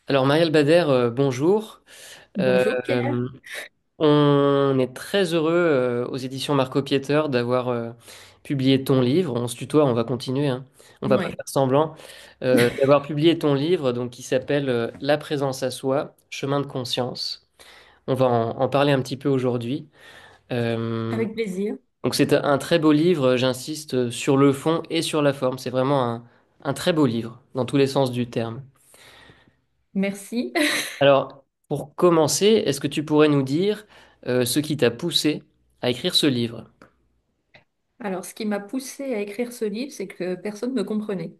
Alors Marielle Bader, bonjour. Euh, Bonjour Pierre. on est très heureux aux éditions Marco Pieter d'avoir publié ton livre. On se tutoie, on va continuer, hein. On va pas Oui. faire semblant. D'avoir publié ton livre donc, qui s'appelle La présence à soi, chemin de conscience. On va en parler un petit peu aujourd'hui. Euh, Avec plaisir. donc c'est un très beau livre, j'insiste sur le fond et sur la forme. C'est vraiment un très beau livre dans tous les sens du terme. Merci. Alors, pour commencer, est-ce que tu pourrais nous dire ce qui t'a poussé à écrire ce livre? Alors, ce qui m'a poussée à écrire ce livre, c'est que personne ne me comprenait.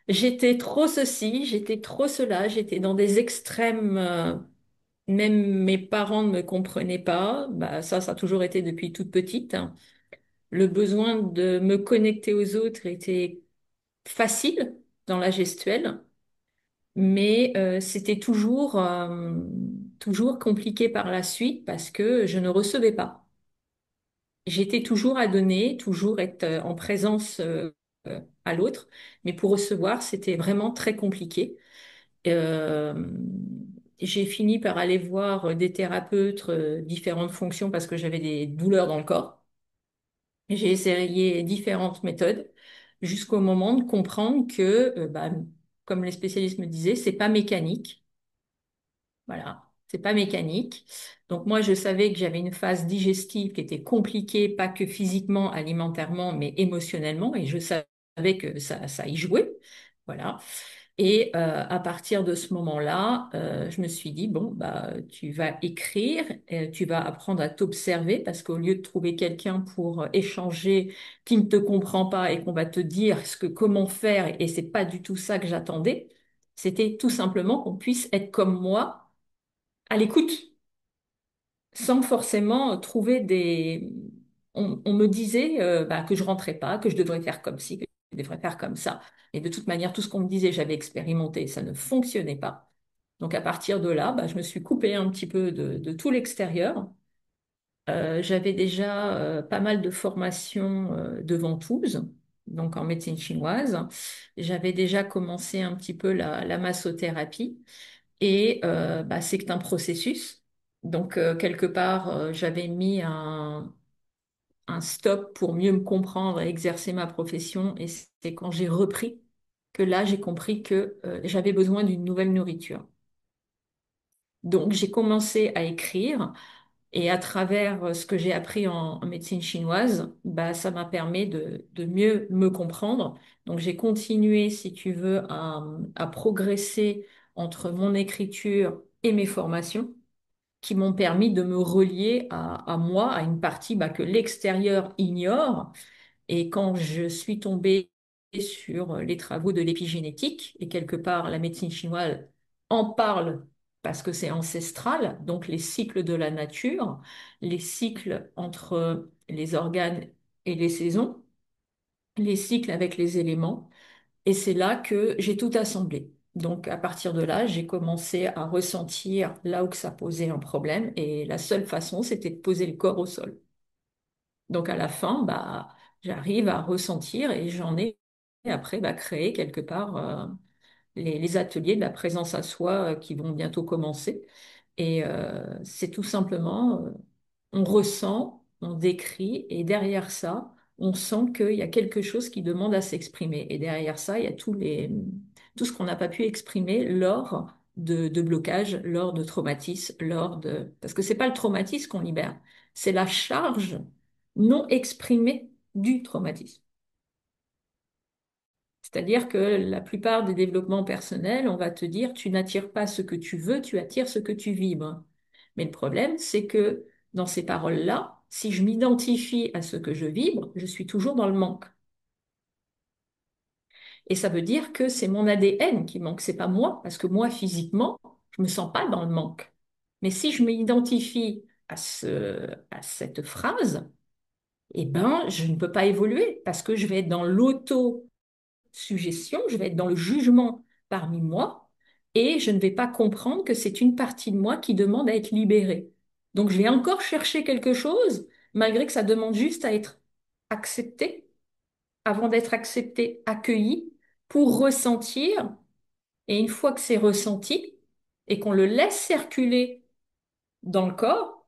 J'étais trop ceci, j'étais trop cela, j'étais dans des extrêmes. Même mes parents ne me comprenaient pas. Bah, ça a toujours été depuis toute petite, hein. Le besoin de me connecter aux autres était facile dans la gestuelle, mais c'était toujours compliqué par la suite parce que je ne recevais pas. J'étais toujours à donner, toujours être en présence à l'autre, mais pour recevoir, c'était vraiment très compliqué. Euh, j'ai fini par aller voir des thérapeutes, différentes fonctions parce que j'avais des douleurs dans le corps. J'ai essayé différentes méthodes jusqu'au moment de comprendre que, bah, comme les spécialistes me disaient, c'est pas mécanique. Voilà, c'est pas mécanique. Donc moi, je savais que j'avais une phase digestive qui était compliquée, pas que physiquement, alimentairement, mais émotionnellement, et je savais que ça y jouait. Voilà. Et à partir de ce moment-là, je me suis dit, bon, bah, tu vas écrire, tu vas apprendre à t'observer, parce qu'au lieu de trouver quelqu'un pour échanger qui ne te comprend pas et qu'on va te dire comment faire, et c'est pas du tout ça que j'attendais, c'était tout simplement qu'on puisse être comme moi à l'écoute, sans forcément trouver des... On me disait bah, que je rentrais pas, que je devrais faire comme ci, que je devrais faire comme ça. Et de toute manière, tout ce qu'on me disait, j'avais expérimenté, ça ne fonctionnait pas. Donc à partir de là, bah, je me suis coupée un petit peu de tout l'extérieur. J'avais déjà pas mal de formations de ventouse, donc en médecine chinoise. J'avais déjà commencé un petit peu la massothérapie. Et bah, c'est un processus. Donc, quelque part, j'avais mis un stop pour mieux me comprendre et exercer ma profession. Et c'est quand j'ai repris que là, j'ai compris que j'avais besoin d'une nouvelle nourriture. Donc, j'ai commencé à écrire. Et à travers ce que j'ai appris en médecine chinoise, bah, ça m'a permis de mieux me comprendre. Donc j'ai continué, si tu veux, à progresser entre mon écriture et mes formations qui m'ont permis de me relier à moi, à une partie bah, que l'extérieur ignore. Et quand je suis tombée sur les travaux de l'épigénétique, et quelque part la médecine chinoise en parle parce que c'est ancestral, donc les cycles de la nature, les cycles entre les organes et les saisons, les cycles avec les éléments, et c'est là que j'ai tout assemblé. Donc à partir de là, j'ai commencé à ressentir là où que ça posait un problème, et la seule façon, c'était de poser le corps au sol. Donc à la fin, bah, j'arrive à ressentir et j'en ai après bah, créé quelque part les ateliers de la présence à soi qui vont bientôt commencer. Et c'est tout simplement, on ressent, on décrit et derrière ça, on sent qu'il y a quelque chose qui demande à s'exprimer. Et derrière ça, il y a tout ce qu'on n'a pas pu exprimer lors de blocages, lors de traumatismes, Parce que c'est pas le traumatisme qu'on libère, c'est la charge non exprimée du traumatisme. C'est-à-dire que la plupart des développements personnels, on va te dire, tu n'attires pas ce que tu veux, tu attires ce que tu vibres. Mais le problème, c'est que dans ces paroles-là, si je m'identifie à ce que je vibre, je suis toujours dans le manque. Et ça veut dire que c'est mon ADN qui manque, c'est pas moi, parce que moi, physiquement, je me sens pas dans le manque. Mais si je m'identifie à cette phrase, eh ben, je ne peux pas évoluer parce que je vais être dans l'auto-suggestion, je vais être dans le jugement parmi moi et je ne vais pas comprendre que c'est une partie de moi qui demande à être libérée. Donc, je vais encore chercher quelque chose, malgré que ça demande juste à être accepté, avant d'être accepté, accueilli. pour ressentir. Et une fois que c'est ressenti et qu'on le laisse circuler dans le corps,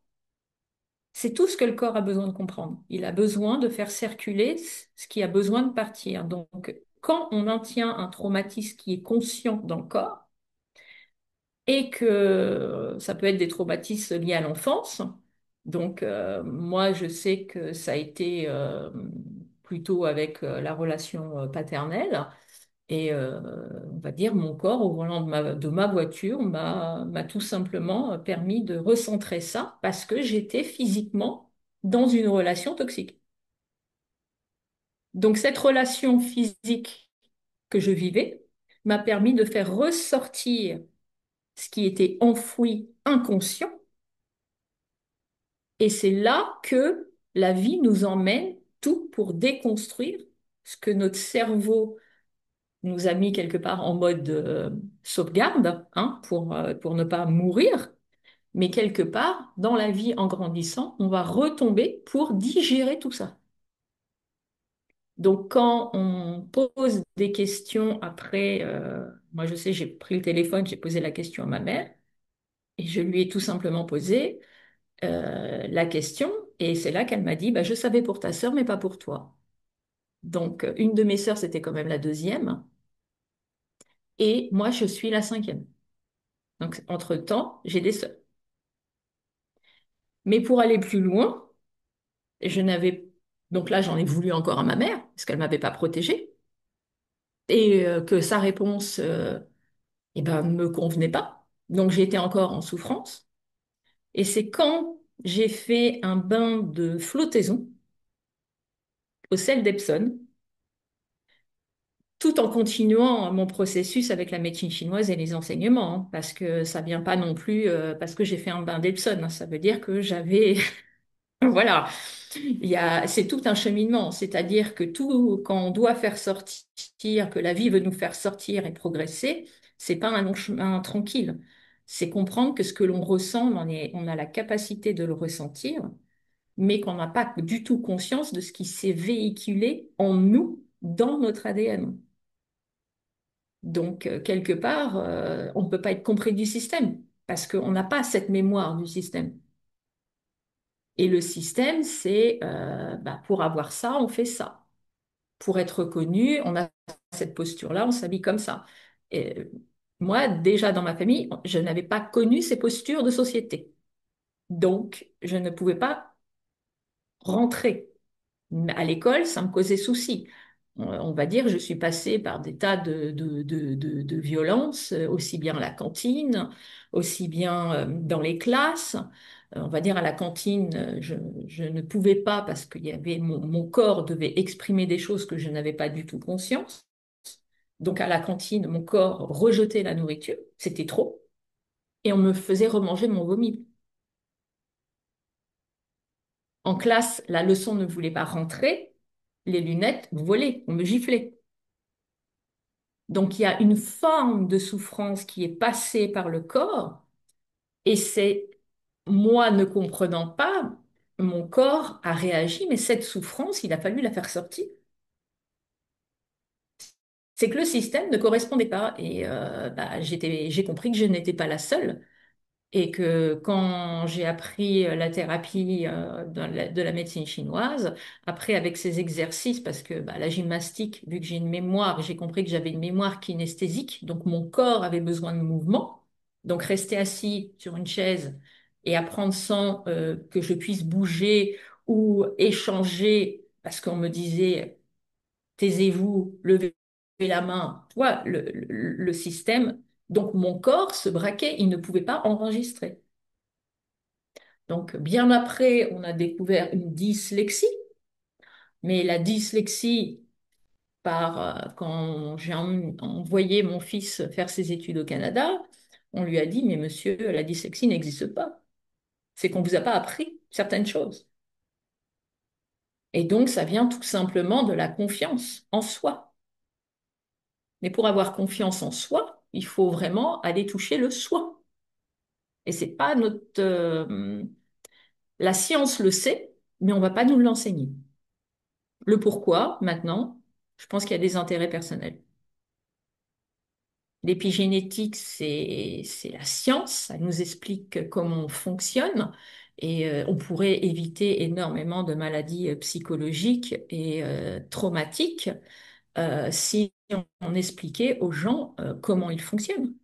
c'est tout ce que le corps a besoin de comprendre. Il a besoin de faire circuler ce qui a besoin de partir. Donc, quand on maintient un traumatisme qui est conscient dans le corps, et que ça peut être des traumatismes liés à l'enfance. Donc, moi, je sais que ça a été plutôt avec la relation paternelle. Et on va dire, mon corps au volant de ma voiture m'a tout simplement permis de recentrer ça parce que j'étais physiquement dans une relation toxique. Donc, cette relation physique que je vivais m'a permis de faire ressortir ce qui était enfoui inconscient. Et c'est là que la vie nous emmène tout pour déconstruire ce que notre cerveau nous a mis quelque part en mode sauvegarde, hein, pour ne pas mourir. Mais quelque part, dans la vie en grandissant, on va retomber pour digérer tout ça. Donc, quand on pose des questions après, moi je sais, j'ai pris le téléphone, j'ai posé la question à ma mère et je lui ai tout simplement posé la question et c'est là qu'elle m'a dit, bah, je savais pour ta sœur, mais pas pour toi. Donc, une de mes sœurs, c'était quand même la deuxième et moi, je suis la cinquième. Donc, entre-temps, j'ai des sœurs. Mais pour aller plus loin, je n'avais... Donc là, j'en ai voulu encore à ma mère, parce qu'elle ne m'avait pas protégée, et que sa réponse eh ben, ne me convenait pas. Donc j'étais encore en souffrance. Et c'est quand j'ai fait un bain de flottaison au sel d'Epsom, tout en continuant mon processus avec la médecine chinoise et les enseignements, hein, parce que ça vient pas non plus parce que j'ai fait un bain d'Epsom, hein. Ça veut dire que j'avais voilà, c'est tout un cheminement, c'est-à-dire que tout, quand on doit faire sortir, que la vie veut nous faire sortir et progresser, c'est pas un long chemin tranquille. C'est comprendre que ce que l'on ressent, on a la capacité de le ressentir, mais qu'on n'a pas du tout conscience de ce qui s'est véhiculé en nous, dans notre ADN. Donc, quelque part, on ne peut pas être compris du système, parce qu'on n'a pas cette mémoire du système. Et le système, c'est bah, pour avoir ça, on fait ça. Pour être reconnu, on a cette posture-là, on s'habille comme ça. Et moi, déjà dans ma famille, je n'avais pas connu ces postures de société. Donc, je ne pouvais pas rentrer. À l'école, ça me causait souci. On va dire, je suis passée par des tas de violences, aussi bien à la cantine, aussi bien dans les classes. On va dire à la cantine, je ne pouvais pas parce qu'il y avait mon corps devait exprimer des choses que je n'avais pas du tout conscience. Donc à la cantine, mon corps rejetait la nourriture, c'était trop, et on me faisait remanger mon vomi. En classe, la leçon ne voulait pas rentrer, les lunettes volaient, on me giflait. Donc il y a une forme de souffrance qui est passée par le corps et c'est moi ne comprenant pas, mon corps a réagi, mais cette souffrance, il a fallu la faire sortir. C'est que le système ne correspondait pas et bah, j'ai compris que je n'étais pas la seule. Et que quand j'ai appris la thérapie de la médecine chinoise, après avec ces exercices, parce que bah, la gymnastique, vu que j'ai une mémoire, j'ai compris que j'avais une mémoire kinesthésique, donc mon corps avait besoin de mouvement. Donc rester assis sur une chaise et apprendre sans que je puisse bouger ou échanger, parce qu'on me disait taisez-vous, levez la main, tu vois, le système. Donc mon corps se braquait, il ne pouvait pas enregistrer. Donc bien après, on a découvert une dyslexie, mais la dyslexie, quand j'ai envoyé mon fils faire ses études au Canada, on lui a dit, mais monsieur, la dyslexie n'existe pas. C'est qu'on ne vous a pas appris certaines choses. Et donc, ça vient tout simplement de la confiance en soi. Mais pour avoir confiance en soi, il faut vraiment aller toucher le soi. Et c'est pas la science le sait, mais on va pas nous l'enseigner. Le pourquoi, maintenant, je pense qu'il y a des intérêts personnels. L'épigénétique, c'est la science, ça nous explique comment on fonctionne et on pourrait éviter énormément de maladies psychologiques et traumatiques si on expliquait aux gens comment ils fonctionnent.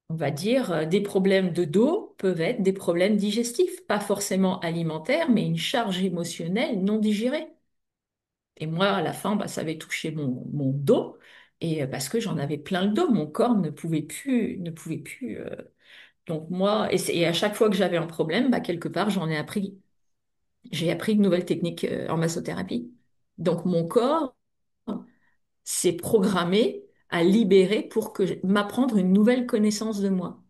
On va dire, des problèmes de dos peuvent être des problèmes digestifs, pas forcément alimentaires, mais une charge émotionnelle non digérée. Et moi, à la fin, bah, ça avait touché mon dos, et parce que j'en avais plein le dos, mon corps ne pouvait plus. Donc moi, et à chaque fois que j'avais un problème, bah, quelque part, j'ai appris une nouvelle technique en massothérapie. Donc mon corps s'est programmé à libérer pour m'apprendre une nouvelle connaissance de moi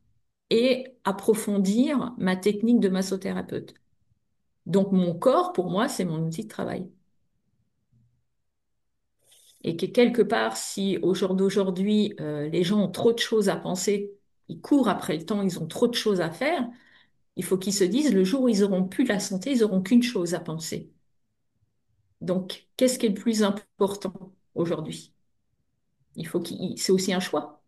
et approfondir ma technique de massothérapeute. Donc mon corps, pour moi, c'est mon outil de travail. Et que quelque part, si au jour d'aujourd'hui, les gens ont trop de choses à penser, ils courent après le temps, ils ont trop de choses à faire, il faut qu'ils se disent, le jour où ils auront plus la santé, ils auront qu'une chose à penser. Donc, qu'est-ce qui est le plus important aujourd'hui? C'est aussi un choix.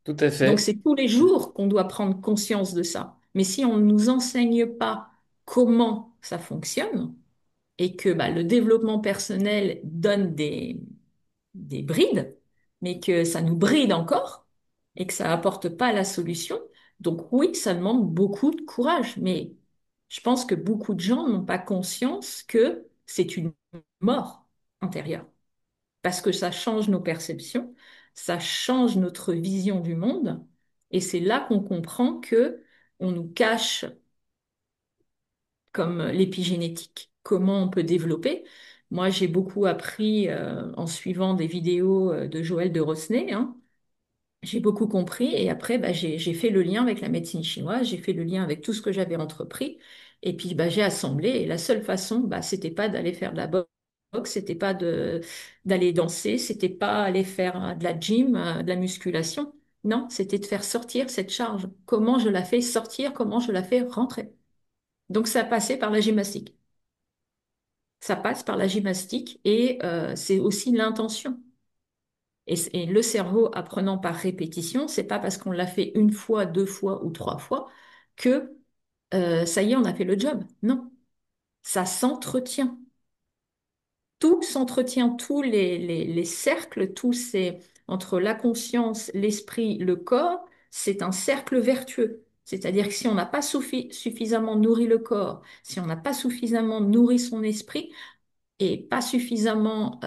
Tout à Donc, fait. c'est tous les jours qu'on doit prendre conscience de ça. Mais si on ne nous enseigne pas comment ça fonctionne, et que bah, le développement personnel donne des brides, mais que ça nous bride encore et que ça apporte pas la solution. Donc oui, ça demande beaucoup de courage, mais je pense que beaucoup de gens n'ont pas conscience que c'est une mort intérieure, parce que ça change nos perceptions, ça change notre vision du monde, et c'est là qu'on comprend que on nous cache comme l'épigénétique, comment on peut développer. Moi, j'ai beaucoup appris en suivant des vidéos de Joël de Rosnay, hein. J'ai beaucoup compris et après, bah, j'ai fait le lien avec la médecine chinoise, j'ai fait le lien avec tout ce que j'avais entrepris et puis bah, j'ai assemblé et la seule façon, bah, c'était pas d'aller faire de la boxe, c'était pas d'aller danser, c'était pas aller faire de la gym, de la musculation. Non, c'était de faire sortir cette charge. Comment je la fais sortir, comment je la fais rentrer. Donc ça passait par la gymnastique. Ça passe par la gymnastique et c'est aussi l'intention. Et le cerveau, apprenant par répétition, c'est pas parce qu'on l'a fait une fois, deux fois ou trois fois que ça y est, on a fait le job. Non, ça s'entretient. Tout s'entretient, tous les cercles, entre la conscience, l'esprit, le corps, c'est un cercle vertueux. C'est-à-dire que si on n'a pas suffisamment nourri le corps, si on n'a pas suffisamment nourri son esprit, et pas suffisamment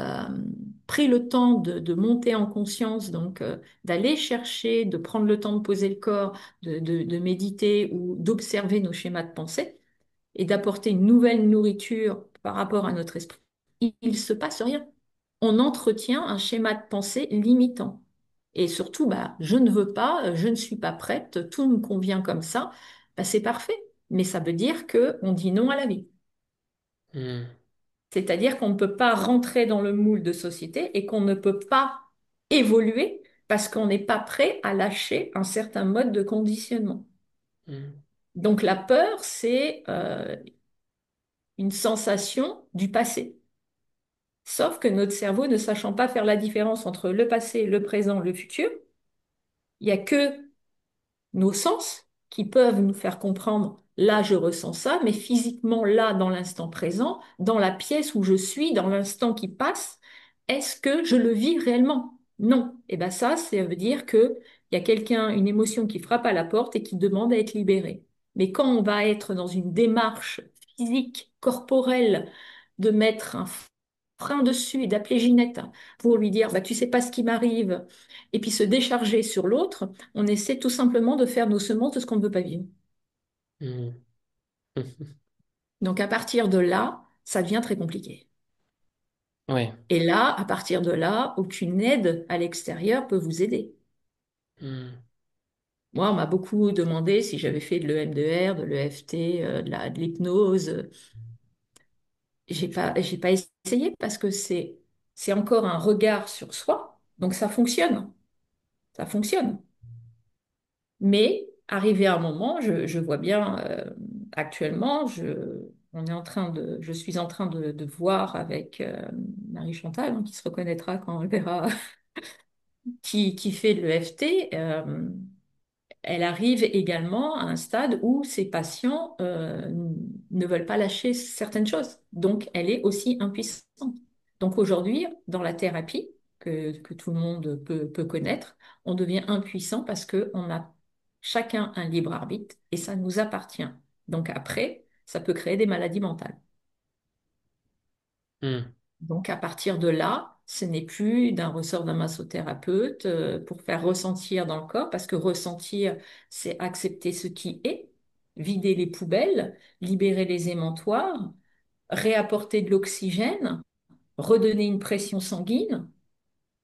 pris le temps de monter en conscience, donc d'aller chercher, de prendre le temps de poser le corps, de méditer ou d'observer nos schémas de pensée et d'apporter une nouvelle nourriture par rapport à notre esprit, il se passe rien. On entretient un schéma de pensée limitant. Et surtout, bah, je ne veux pas, je ne suis pas prête, tout me convient comme ça, bah, c'est parfait. Mais ça veut dire que on dit non à la vie. Hmm. C'est-à-dire qu'on ne peut pas rentrer dans le moule de société et qu'on ne peut pas évoluer parce qu'on n'est pas prêt à lâcher un certain mode de conditionnement. Hmm. Donc la peur, c'est une sensation du passé. Sauf que notre cerveau, ne sachant pas faire la différence entre le passé, le présent, le futur, il n'y a que nos sens qui peuvent nous faire comprendre, là je ressens ça, mais physiquement là dans l'instant présent, dans la pièce où je suis, dans l'instant qui passe, est-ce que je le vis réellement? Non. Et bien ça veut dire que il y a quelqu'un, une émotion qui frappe à la porte et qui demande à être libérée. Mais quand on va être dans une démarche physique, corporelle, de mettre un frein dessus et d'appeler Ginette pour lui dire, bah, tu sais pas ce qui m'arrive, et puis se décharger sur l'autre, on essaie tout simplement de faire nos semences de ce qu'on ne veut pas vivre. Hmm. Donc à partir de là, ça devient très compliqué. Oui. Et là, à partir de là, aucune aide à l'extérieur peut vous aider. Hmm. Moi, on m'a beaucoup demandé si j'avais fait de l'EMDR, de l'EFT, de l'hypnose. J'ai pas essayé parce que c'est encore un regard sur soi. Donc ça fonctionne. Mais arrivé à un moment, je vois bien actuellement, je suis en train de voir avec Marie-Chantal, hein, qui se reconnaîtra quand elle verra qui fait le l'EFT. Elle arrive également à un stade où ses patients ne veulent pas lâcher certaines choses. Donc, elle est aussi impuissante. Donc, aujourd'hui, dans la thérapie que tout le monde peut connaître, on devient impuissant parce qu'on a chacun un libre arbitre et ça nous appartient. Donc, après, ça peut créer des maladies mentales. Hmm. Donc, à partir de là, ce n'est plus d'un ressort d'un massothérapeute pour faire ressentir dans le corps, parce que ressentir, c'est accepter ce qui est, vider les poubelles, libérer les émentoires, réapporter de l'oxygène, redonner une pression sanguine.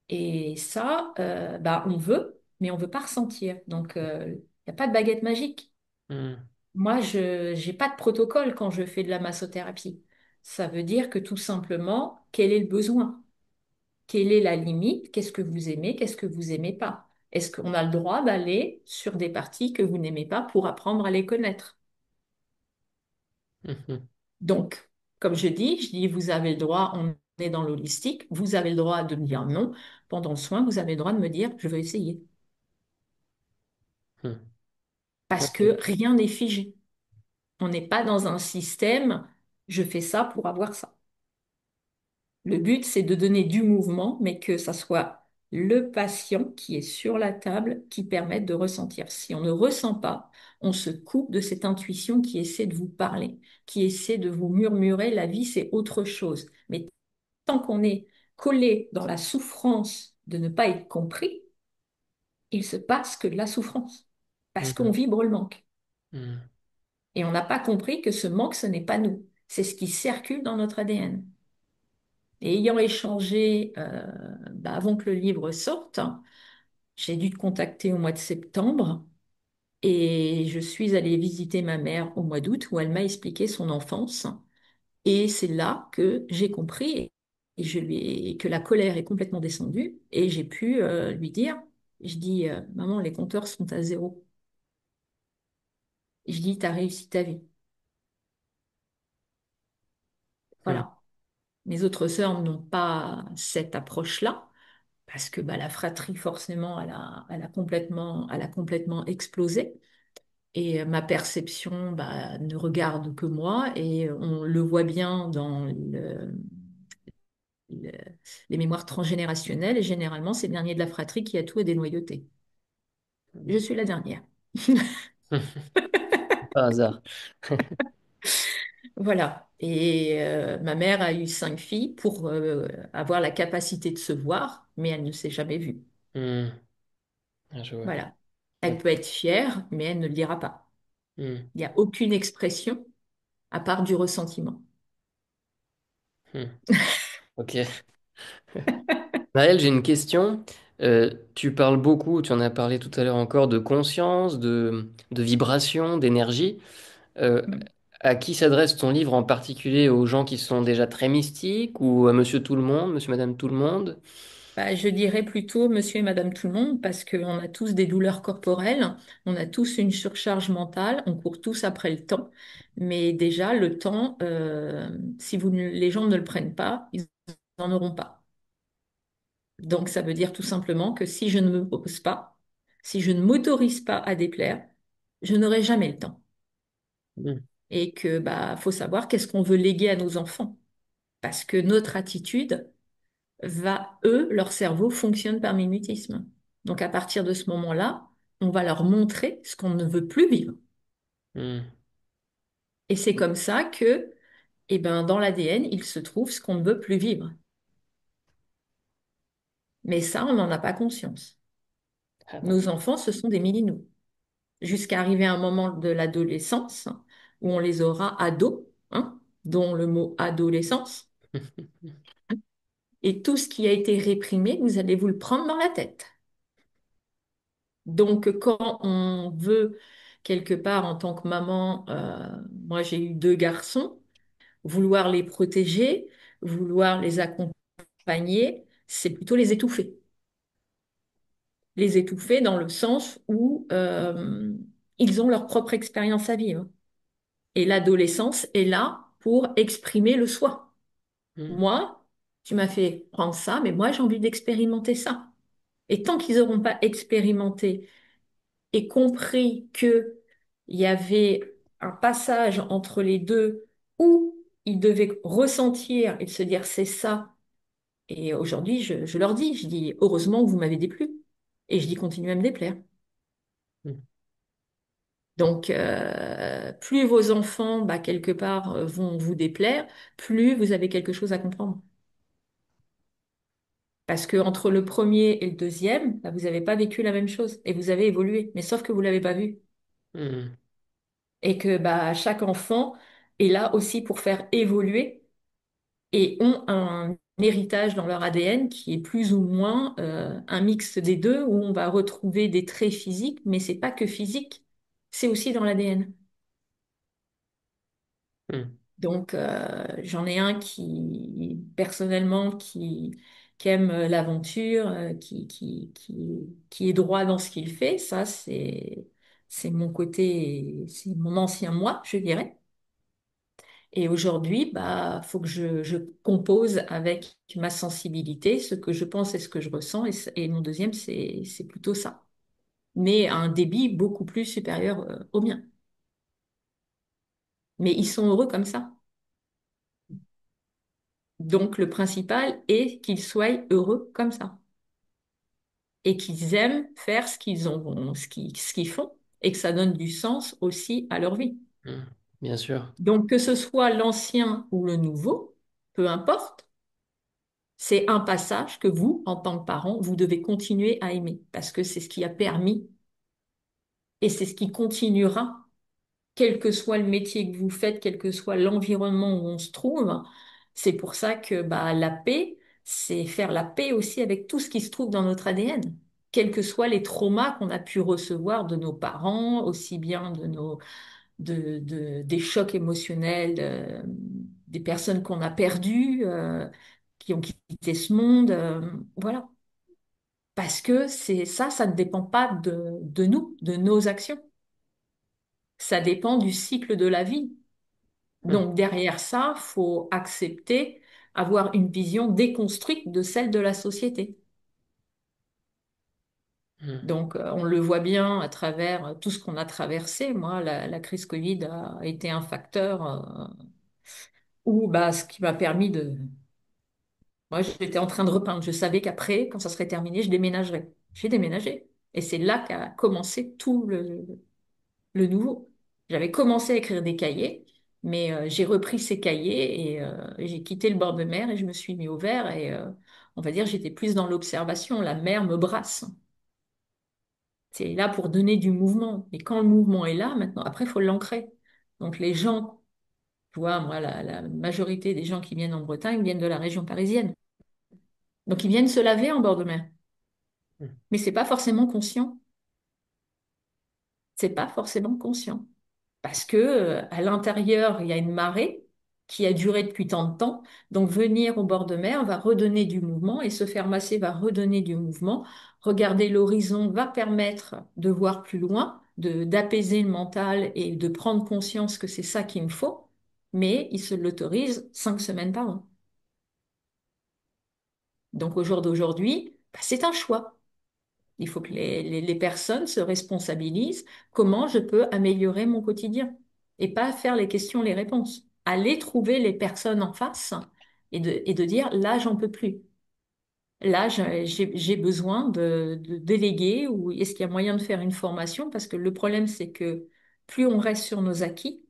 Et ça, bah, on veut, mais on veut pas ressentir. Donc, il n'y a pas de baguette magique. Hmm. Moi, je n'ai pas de protocole quand je fais de la massothérapie. Ça veut dire que tout simplement, quel est le besoin? Quelle est la limite? Qu'est-ce que vous aimez? Qu'est-ce que vous aimez pas? Est-ce qu'on a le droit d'aller sur des parties que vous n'aimez pas pour apprendre à les connaître? Mhm. Donc, comme je dis, vous avez le droit, on est dans l'holistique, vous avez le droit de me dire non. Pendant le soin, vous avez le droit de me dire, je veux essayer. Hmm. Parce Ok. que rien n'est figé. On n'est pas dans un système, je fais ça pour avoir ça. Le but, c'est de donner du mouvement, mais que ça soit le patient qui est sur la table qui permette de ressentir. Si on ne ressent pas, on se coupe de cette intuition qui essaie de vous parler, qui essaie de vous murmurer, la vie, c'est autre chose. Mais tant qu'on est collé dans la souffrance de ne pas être compris, il se passe que de la souffrance, parce qu'on Hmm. vibre le manque. Hmm. Et on n'a pas compris que ce manque, ce n'est pas nous. C'est ce qui circule dans notre ADN. Et ayant échangé bah, avant que le livre sorte, j'ai dû te contacter au mois de septembre et je suis allée visiter ma mère au mois d'août où elle m'a expliqué son enfance. Et c'est là que j'ai compris et que la colère est complètement descendue et j'ai pu lui dire, je dis, maman, les compteurs sont à zéro. Je dis, t'as réussi ta vie. Hmm. Voilà. Mes autres sœurs n'ont pas cette approche-là. Parce que bah, la fratrie, forcément, elle a complètement explosé. Et ma perception bah, ne regarde que moi. Et on le voit bien dans le- les mémoires transgénérationnelles. Et généralement, c'est le dernier de la fratrie qui a tout dénoyauté. Je suis la dernière. Par hasard. Voilà. Et ma mère a eu 5 filles pour avoir la capacité de se voir, mais elle ne s'est jamais vue. Hmm. Ah, je vois. Voilà. Elle Ok. peut être fière, mais elle ne le dira pas. Hmm. Il n'y a aucune expression à part du ressentiment. Hmm. Ok. Maëlle, j'ai une question. Tu parles beaucoup, tu en as parlé tout à l'heure encore, de conscience, de vibration, d'énergie. Euh, à qui s'adresse ton livre en particulier? Aux gens qui sont déjà très mystiques ou à monsieur tout le monde, monsieur, madame tout le monde? Bah, je dirais plutôt monsieur et madame tout le monde parce qu'on a tous des douleurs corporelles, on a tous une surcharge mentale, on court tous après le temps. Mais déjà, le temps, si les gens ne le prennent pas, ils n'en auront pas. Donc, ça veut dire tout simplement que si je ne me pose pas, si je ne m'autorise pas à déplaire, je n'aurai jamais le temps. Hmm. Et que, bah, faut savoir qu'est-ce qu'on veut léguer à nos enfants. Parce que notre attitude, eux, leur cerveau fonctionne par mimétisme. Donc à partir de ce moment-là, on va leur montrer ce qu'on ne veut plus vivre. Hmm. Et c'est comme ça que, eh ben, dans l'ADN, il se trouve ce qu'on ne veut plus vivre. Mais ça, on n'en a pas conscience. Ah bon. Nos enfants, ce sont des mini-nous. Jusqu'à arriver à un moment de l'adolescence où on les aura ados, hein, dont le mot adolescence. Et tout ce qui a été réprimé, vous allez vous le prendre dans la tête. Donc, quand on veut, quelque part, en tant que maman, moi j'ai eu 2 garçons, vouloir les protéger, vouloir les accompagner, c'est plutôt les étouffer. Les étouffer dans le sens où ils ont leur propre expérience à vivre. Et l'adolescence est là. pour exprimer le soi. Hmm. Moi, tu m'as fait prendre ça, mais moi, j'ai envie d'expérimenter ça. Et tant qu'ils n'auront pas expérimenté et compris que il y avait un passage entre les deux où ils devaient ressentir et se dire c'est ça. Et aujourd'hui, je leur dis, je dis heureusement que vous m'avez déplu. Et je dis continuez à me déplaire. Hmm. Donc, plus vos enfants, bah, quelque part, vont vous déplaire, plus vous avez quelque chose à comprendre. Parce que entre le premier et le deuxième, bah, vous n'avez pas vécu la même chose et vous avez évolué, mais sauf que vous l'avez pas vu. Hmm. Et que bah, chaque enfant est là aussi pour faire évoluer et ont un héritage dans leur ADN qui est plus ou moins un mix des deux, où on va retrouver des traits physiques, mais c'est pas que physique, c'est aussi dans l'ADN. Hmm. Donc, j'en ai un personnellement, qui aime l'aventure, qui est droit dans ce qu'il fait. Ça, c'est mon côté, c'est mon ancien moi, je dirais. Et aujourd'hui, bah, faut que je compose avec ma sensibilité, ce que je pense et ce que je ressens. Et mon deuxième, c'est plutôt ça. Mais à un débit beaucoup plus supérieur, au mien. Mais ils sont heureux comme ça. Donc, le principal est qu'ils soient heureux comme ça et qu'ils aiment faire ce qu'ils font et que ça donne du sens aussi à leur vie. Hmm. Bien sûr. Donc, que ce soit l'ancien ou le nouveau, peu importe, c'est un passage que vous, en tant que parent, vous devez continuer à aimer parce que c'est ce qui a permis et c'est ce qui continuera, quel que soit le métier que vous faites, quel que soit l'environnement où on se trouve. C'est pour ça que bah, la paix, c'est faire la paix aussi avec tout ce qui se trouve dans notre ADN, quels que soient les traumas qu'on a pu recevoir de nos parents, aussi bien des chocs émotionnels, des personnes qu'on a perdues, qui ont quitté ce monde, voilà. Parce que c'est ça, ça ne dépend pas de nous, de nos actions. Ça dépend du cycle de la vie. Hmm. Donc derrière ça, faut accepter, avoir une vision déconstruite de celle de la société. Hmm. Donc on le voit bien à travers tout ce qu'on a traversé. Moi, la crise Covid a été un facteur où bah, ce qui m'a permis de... Moi, j'étais en train de repeindre. Je savais qu'après, quand ça serait terminé, je déménagerais. J'ai déménagé. Et c'est là qu'a commencé tout le nouveau. J'avais commencé à écrire des cahiers, mais j'ai repris ces cahiers et j'ai quitté le bord de mer et je me suis mis au vert et on va dire j'étais plus dans l'observation. La mer me brasse. C'est là pour donner du mouvement. Et quand le mouvement est là, maintenant, après, il faut l'ancrer. Donc les gens, tu vois, moi, la majorité des gens qui viennent en Bretagne viennent de la région parisienne. Donc ils viennent se laver en bord de mer. Hmm. Mais c'est pas forcément conscient. C'est pas forcément conscient. Parce que à l'intérieur, il y a une marée qui a duré depuis tant de temps. Donc venir au bord de mer va redonner du mouvement et se faire masser va redonner du mouvement. Regarder l'horizon va permettre de voir plus loin, d'apaiser le mental et de prendre conscience que c'est ça qu'il me faut. Mais il se l'autorise 5 semaines par an. Donc au jour d'aujourd'hui, bah, c'est un choix. Il faut que les personnes se responsabilisent. Comment je peux améliorer mon quotidien? Et pas faire les questions, les réponses. Aller trouver les personnes en face et de dire, là, j'en peux plus. Là, j'ai besoin de déléguer ou est-ce qu'il y a moyen de faire une formation? Parce que le problème, c'est que plus on reste sur nos acquis,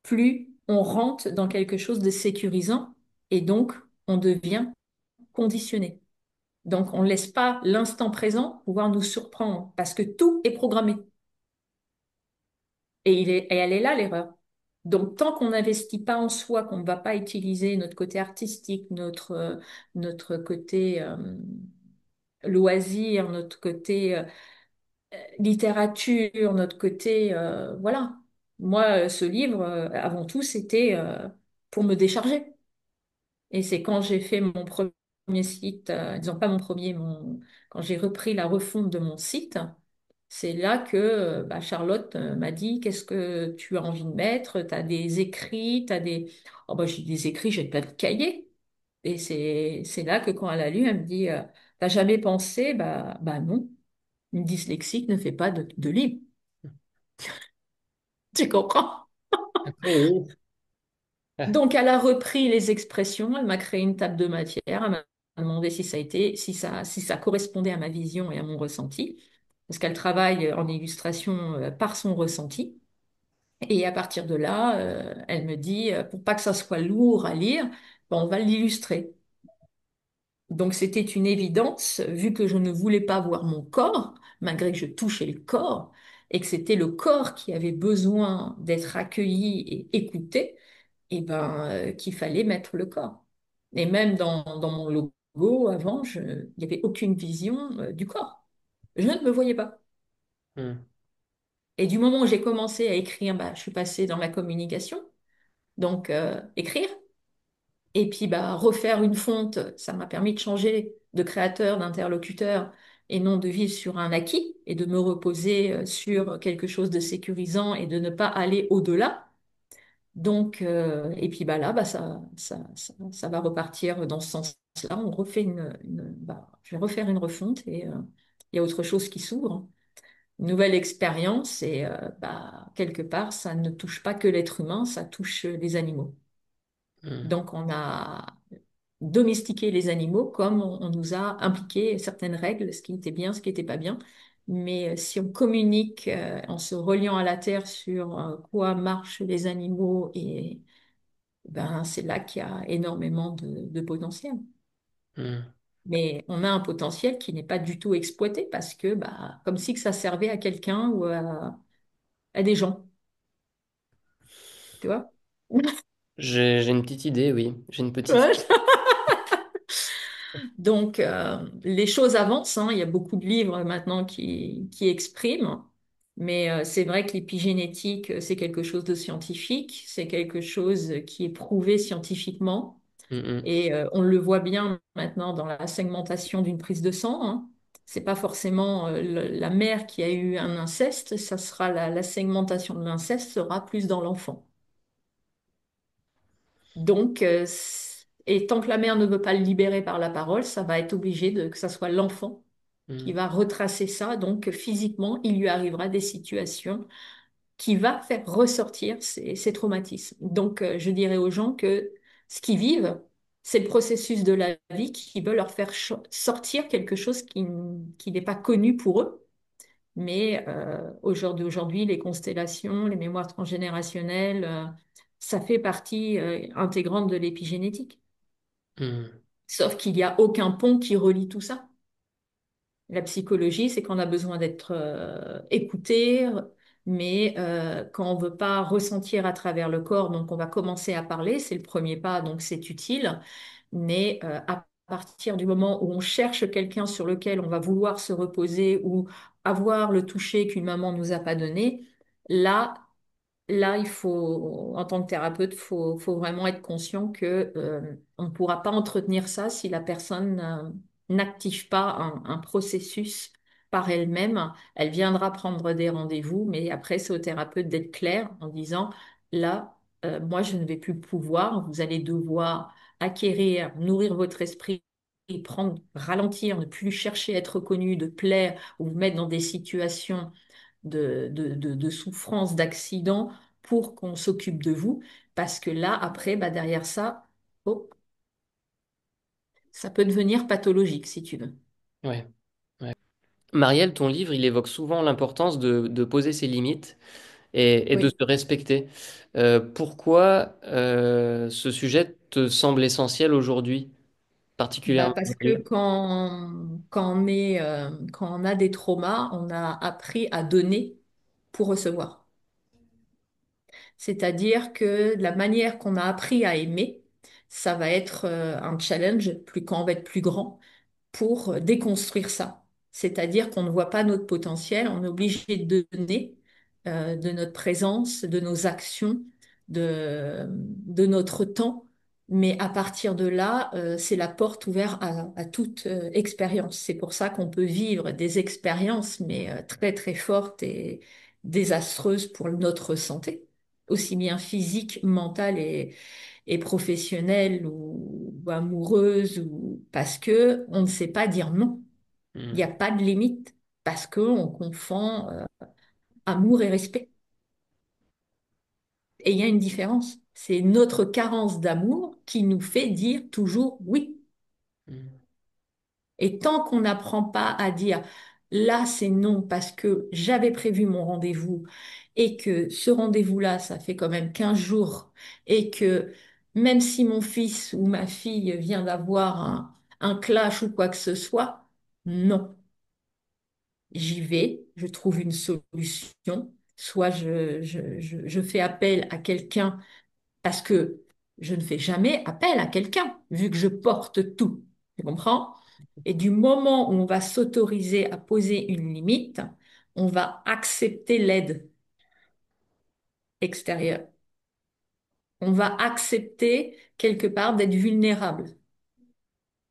plus on rentre dans quelque chose de sécurisant et donc on devient conditionné. Donc, on ne laisse pas l'instant présent pouvoir nous surprendre parce que tout est programmé. Et elle est là, l'erreur. Donc, tant qu'on n'investit pas en soi, qu'on ne va pas utiliser notre côté artistique, notre côté loisir, notre côté littérature, notre côté... voilà. Moi, ce livre, avant tout, c'était pour me décharger. Et c'est quand j'ai fait mon premier site, disons pas mon premier, quand j'ai repris la refonte de mon site, C'est là que bah, Charlotte m'a dit, qu'est-ce que tu as envie de mettre? Tu as des écrits, tu as des... Oh, bah, j'ai des écrits, j'ai pas de cahier. Et c'est là que quand elle a lu, elle me dit, t'as jamais pensé? Bah non, une dyslexique ne fait pas de livre. Tu comprends? Après, oui. Ah, Donc, elle a repris les expressions, elle m'a créé une table de matière, elle m'a demandé si ça a été, si ça correspondait à ma vision et à mon ressenti, parce qu'elle travaille en illustration par son ressenti. Et à partir de là, elle me dit, pour pas que ça soit lourd à lire, ben, on va l'illustrer. Donc, c'était une évidence, vu que je ne voulais pas voir mon corps, malgré que je touchais le corps, et que c'était le corps qui avait besoin d'être accueilli et écouté et ben, qu'il fallait mettre le corps. Et même dans mon logo, avant, il n'y avait aucune vision du corps. Je ne me voyais pas. hmm, Et du moment où j'ai commencé à écrire, bah, je suis passée dans la communication, donc écrire. Et puis bah, refaire une fonte, ça m'a permis de changer de créateur, d'interlocuteur, et non de vivre sur un acquis et de me reposer sur quelque chose de sécurisant et de ne pas aller au-delà. Donc, et puis bah là, bah, ça va repartir dans ce sens-là. On refait bah, je vais refaire une refonte et il y a autre chose qui s'ouvre. Une nouvelle expérience et bah, quelque part, ça ne touche pas que l'être humain, ça touche les animaux. hmm, Donc, on a domestiqué les animaux comme on nous a impliqué certaines règles, ce qui était bien, ce qui n'était pas bien. Mais si on communique en se reliant à la terre sur quoi marchent les animaux et ben, c'est là qu'il y a énormément de potentiel. hmm. Mais on a un potentiel qui n'est pas du tout exploité parce que, bah, comme si que ça servait à quelqu'un ou à des gens, tu vois? J'ai une petite idée, oui. J'ai une petite. Ouais. Donc, les choses avancent, hein. Il y a beaucoup de livres maintenant qui expriment. Mais c'est vrai que l'épigénétique, c'est quelque chose de scientifique, c'est quelque chose qui est prouvé scientifiquement. Hmm, hmm, Et on le voit bien maintenant dans la segmentation d'une prise de sang, hein. C'est pas forcément la mère qui a eu un inceste, ça sera la segmentation de l'inceste sera plus dans l'enfant. Donc, et tant que la mère ne veut pas le libérer par la parole, ça va être obligé de que ça soit l'enfant qui hmm, va retracer ça. Donc, physiquement, il lui arrivera des situations qui va faire ressortir ces traumatismes. Donc, je dirais aux gens que ce qu'ils vivent, c'est le processus de la vie qui veut leur faire sortir quelque chose qui n'est pas connu pour eux. Mais au jour d'aujourd'hui, les constellations, les mémoires transgénérationnelles, ça fait partie intégrante de l'épigénétique. hmm, Sauf qu'il n'y a aucun pont qui relie tout ça. La psychologie, c'est qu'on a besoin d'être écouté, mais quand on veut pas ressentir à travers le corps, donc on va commencer à parler, c'est le premier pas, donc c'est utile. Mais à partir du moment où on cherche quelqu'un sur lequel on va vouloir se reposer ou avoir le toucher qu'une maman nous a pas donné, là, Là, il faut, en tant que thérapeute, faut vraiment être conscient que on ne pourra pas entretenir ça si la personne n'active pas un processus par elle-même. Elle viendra prendre des rendez-vous, mais après, c'est au thérapeute d'être clair en disant, là, moi, je ne vais plus pouvoir. Vous allez devoir acquérir, nourrir votre esprit, et prendre, ralentir, ne plus chercher à être reconnu, de plaire ou vous mettre dans des situations de souffrance, d'accident pour qu'on s'occupe de vous. Parce que là, après, bah, derrière ça, oh, ça peut devenir pathologique, si tu veux. ouais, ouais. Marielle, ton livre, il évoque souvent l'importance de poser ses limites et de Oui. se respecter. Pourquoi ce sujet te semble essentiel aujourd'hui, Bah, particulièrement parce que aujourd'hui? quand on a des traumas, on a appris à donner pour recevoir. C'est-à-dire que la manière qu'on a appris à aimer, ça va être un challenge plus quand on va être plus grand pour déconstruire ça. C'est-à-dire qu'on ne voit pas notre potentiel, on est obligé de donner de notre présence, de nos actions, de notre temps Mais à partir de là, c'est la porte ouverte à toute expérience. C'est pour ça qu'on peut vivre des expériences, mais très très fortes et désastreuses pour notre santé, aussi bien physique, mentale et professionnelle ou amoureuse, ou parce que on ne sait pas dire non. Il n'y Hmm. a pas de limite, parce qu'on confond amour et respect. Et il y a une différence. C'est notre carence d'amour qui nous fait dire toujours oui. Hmm. Et tant qu'on n'apprend pas à dire là, c'est non parce que j'avais prévu mon rendez-vous et que ce rendez-vous-là, ça fait quand même 15 jours et que même si mon fils ou ma fille vient d'avoir un clash ou quoi que ce soit, non, j'y vais, je trouve une solution. Soit je fais appel à quelqu'un parce que je ne fais jamais appel à quelqu'un, vu que je porte tout. Tu comprends? Et du moment où on va s'autoriser à poser une limite, on va accepter l'aide extérieure. On va accepter quelque part d'être vulnérable,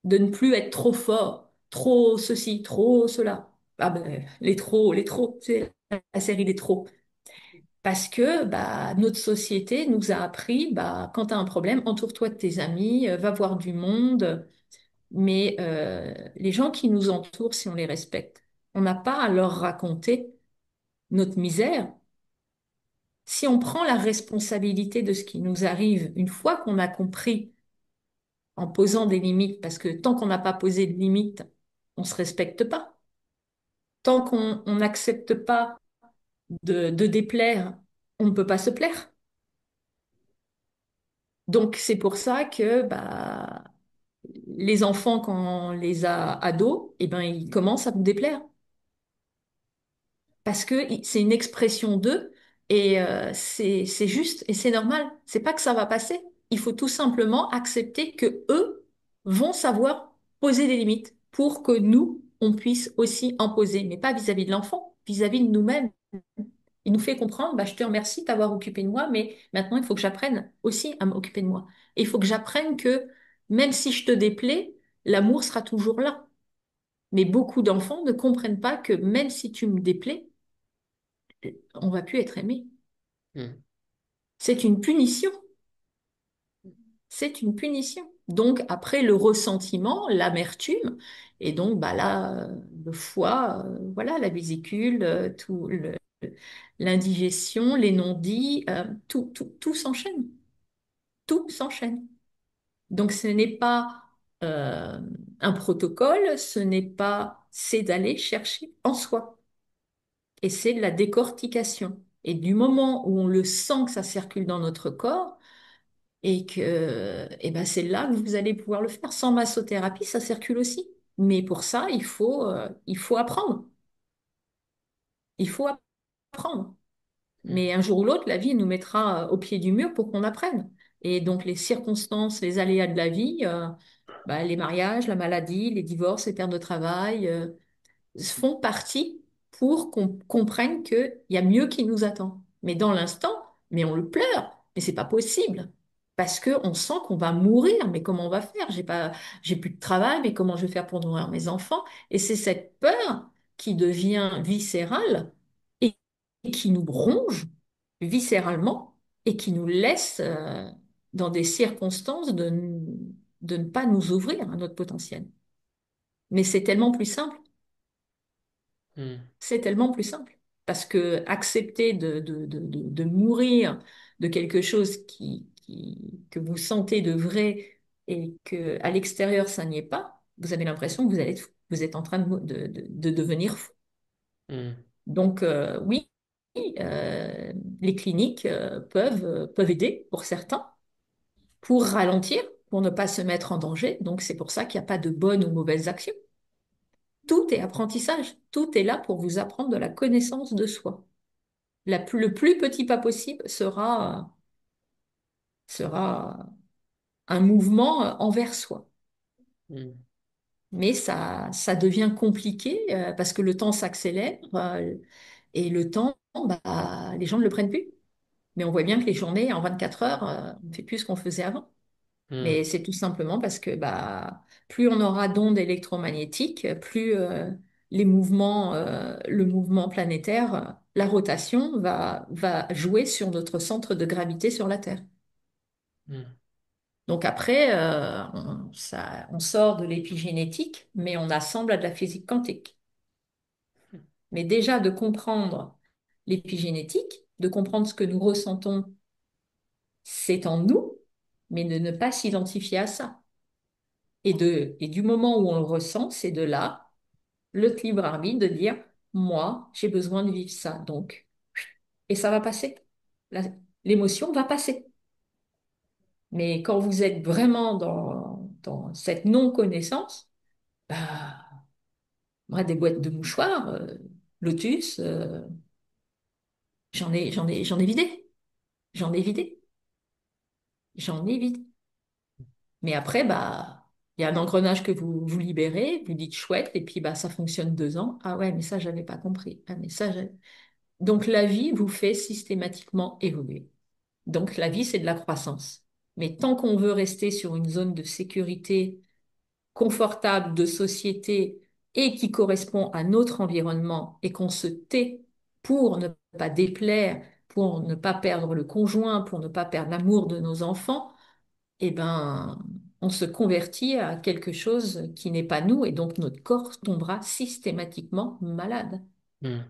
de ne plus être trop fort, trop ceci, trop cela. Ah ben, les trop, c'est la série des trop. Parce que bah, notre société nous a appris, bah, quand tu as un problème, entoure-toi de tes amis, va voir du monde. Mais les gens qui nous entourent, si on les respecte, on n'a pas à leur raconter notre misère. Si on prend la responsabilité de ce qui nous arrive, une fois qu'on a compris en posant des limites, parce que tant qu'on n'a pas posé de limites, on se respecte pas. Tant qu'on n'accepte pas de déplaire, on ne peut pas se plaire. Donc c'est pour ça que bah, les enfants, quand on les a ados, eh ben, ils commencent à nous déplaire. Parce que c'est une expression d'eux et c'est juste et c'est normal. C'est pas que ça va passer. Il faut tout simplement accepter que eux vont savoir poser des limites pour que nous, on puisse aussi en poser, mais pas vis-à-vis de l'enfant, vis-à-vis de nous-mêmes. Il nous fait comprendre, bah, je te remercie de t'avoir occupé de moi, mais maintenant il faut que j'apprenne aussi à m'occuper de moi. Et il faut que j'apprenne que même si je te déplais, l'amour sera toujours là. Mais beaucoup d'enfants ne comprennent pas que même si tu me déplais, on va plus être aimé. Hmm. C'est une punition. C'est une punition. Donc après le ressentiment, l'amertume, et donc bah là le foie, voilà la vésicule, l'indigestion, les non-dits, tout s'enchaîne, tout s'enchaîne. Donc ce n'est pas euh, un protocole, ce n'est pas, c'est d'aller chercher en soi, et c'est de la décortication. Et du moment où on le sent que ça circule dans notre corps, et que et ben c'est là que vous allez pouvoir le faire. Sans massothérapie, ça circule aussi. Mais pour ça, il faut apprendre. Il faut apprendre. Hmm. Mais un jour ou l'autre, la vie nous mettra au pied du mur pour qu'on apprenne. Et donc les circonstances, les aléas de la vie, bah, les mariages, la maladie, les divorces, les pertes de travail, font partie pour qu'on comprenne qu'il y a mieux qui nous attend. Mais dans l'instant, mais on le pleure, mais c'est pas possible. Parce que on sent qu'on va mourir, mais comment on va faire? J'ai plus de travail, mais comment je vais faire pour nourrir mes enfants? Et c'est cette peur qui devient viscérale et, et qui nous ronge viscéralement et qui nous laisse dans des circonstances de ne pas nous ouvrir à notre potentiel. Mais c'est tellement plus simple. Hmm. C'est tellement plus simple. Parce que accepter de mourir de quelque chose que vous sentez de vrai et que à l'extérieur, ça n'y est pas, vous avez l'impression que vous êtes en train de devenir fou. Hmm. Donc, oui, les cliniques peuvent aider pour certains, pour ralentir, pour ne pas se mettre en danger. Donc, c'est pour ça qu'il n'y a pas de bonnes ou mauvaises actions. Tout est apprentissage. Tout est là pour vous apprendre de la connaissance de soi. Le plus petit pas possible sera un mouvement envers soi. Hmm. Mais ça devient compliqué parce que le temps s'accélère et le temps, bah, les gens ne le prennent plus. Mais on voit bien que les journées, en 24 heures, on ne fait plus ce qu'on faisait avant. Hmm. Mais c'est tout simplement parce que bah, plus on aura d'ondes électromagnétiques, plus le mouvement planétaire, la rotation va jouer sur notre centre de gravité sur la Terre. Hmm. Donc après, on sort de l'épigénétique, mais on assemble à de la physique quantique. Mais déjà de comprendre l'épigénétique, de comprendre ce que nous ressentons, c'est en nous, mais de ne pas s'identifier à ça. Et du moment où on le ressent, c'est de là le libre arbitre de dire, moi, j'ai besoin de vivre ça. Donc, et ça va passer. La- L'émotion va passer. Mais quand vous êtes vraiment dans cette non-connaissance, bah, moi, des boîtes de mouchoirs, Lotus, j'en ai vidé. J'en ai vidé. J'en ai vidé. Mais après, bah, il y a un engrenage que vous libérez, vous dites chouette, et puis bah, ça fonctionne 2 ans. Ah ouais, mais ça, j'avais pas compris. Ah, mais ça, donc la vie vous fait systématiquement évoluer. Donc la vie, c'est de la croissance. Mais tant qu'on veut rester sur une zone de sécurité confortable, de société, et qui correspond à notre environnement, et qu'on se tait pour ne pas déplaire, pour ne pas perdre le conjoint, pour ne pas perdre l'amour de nos enfants, eh ben, on se convertit à quelque chose qui n'est pas nous, et donc notre corps tombera systématiquement malade. Hmm.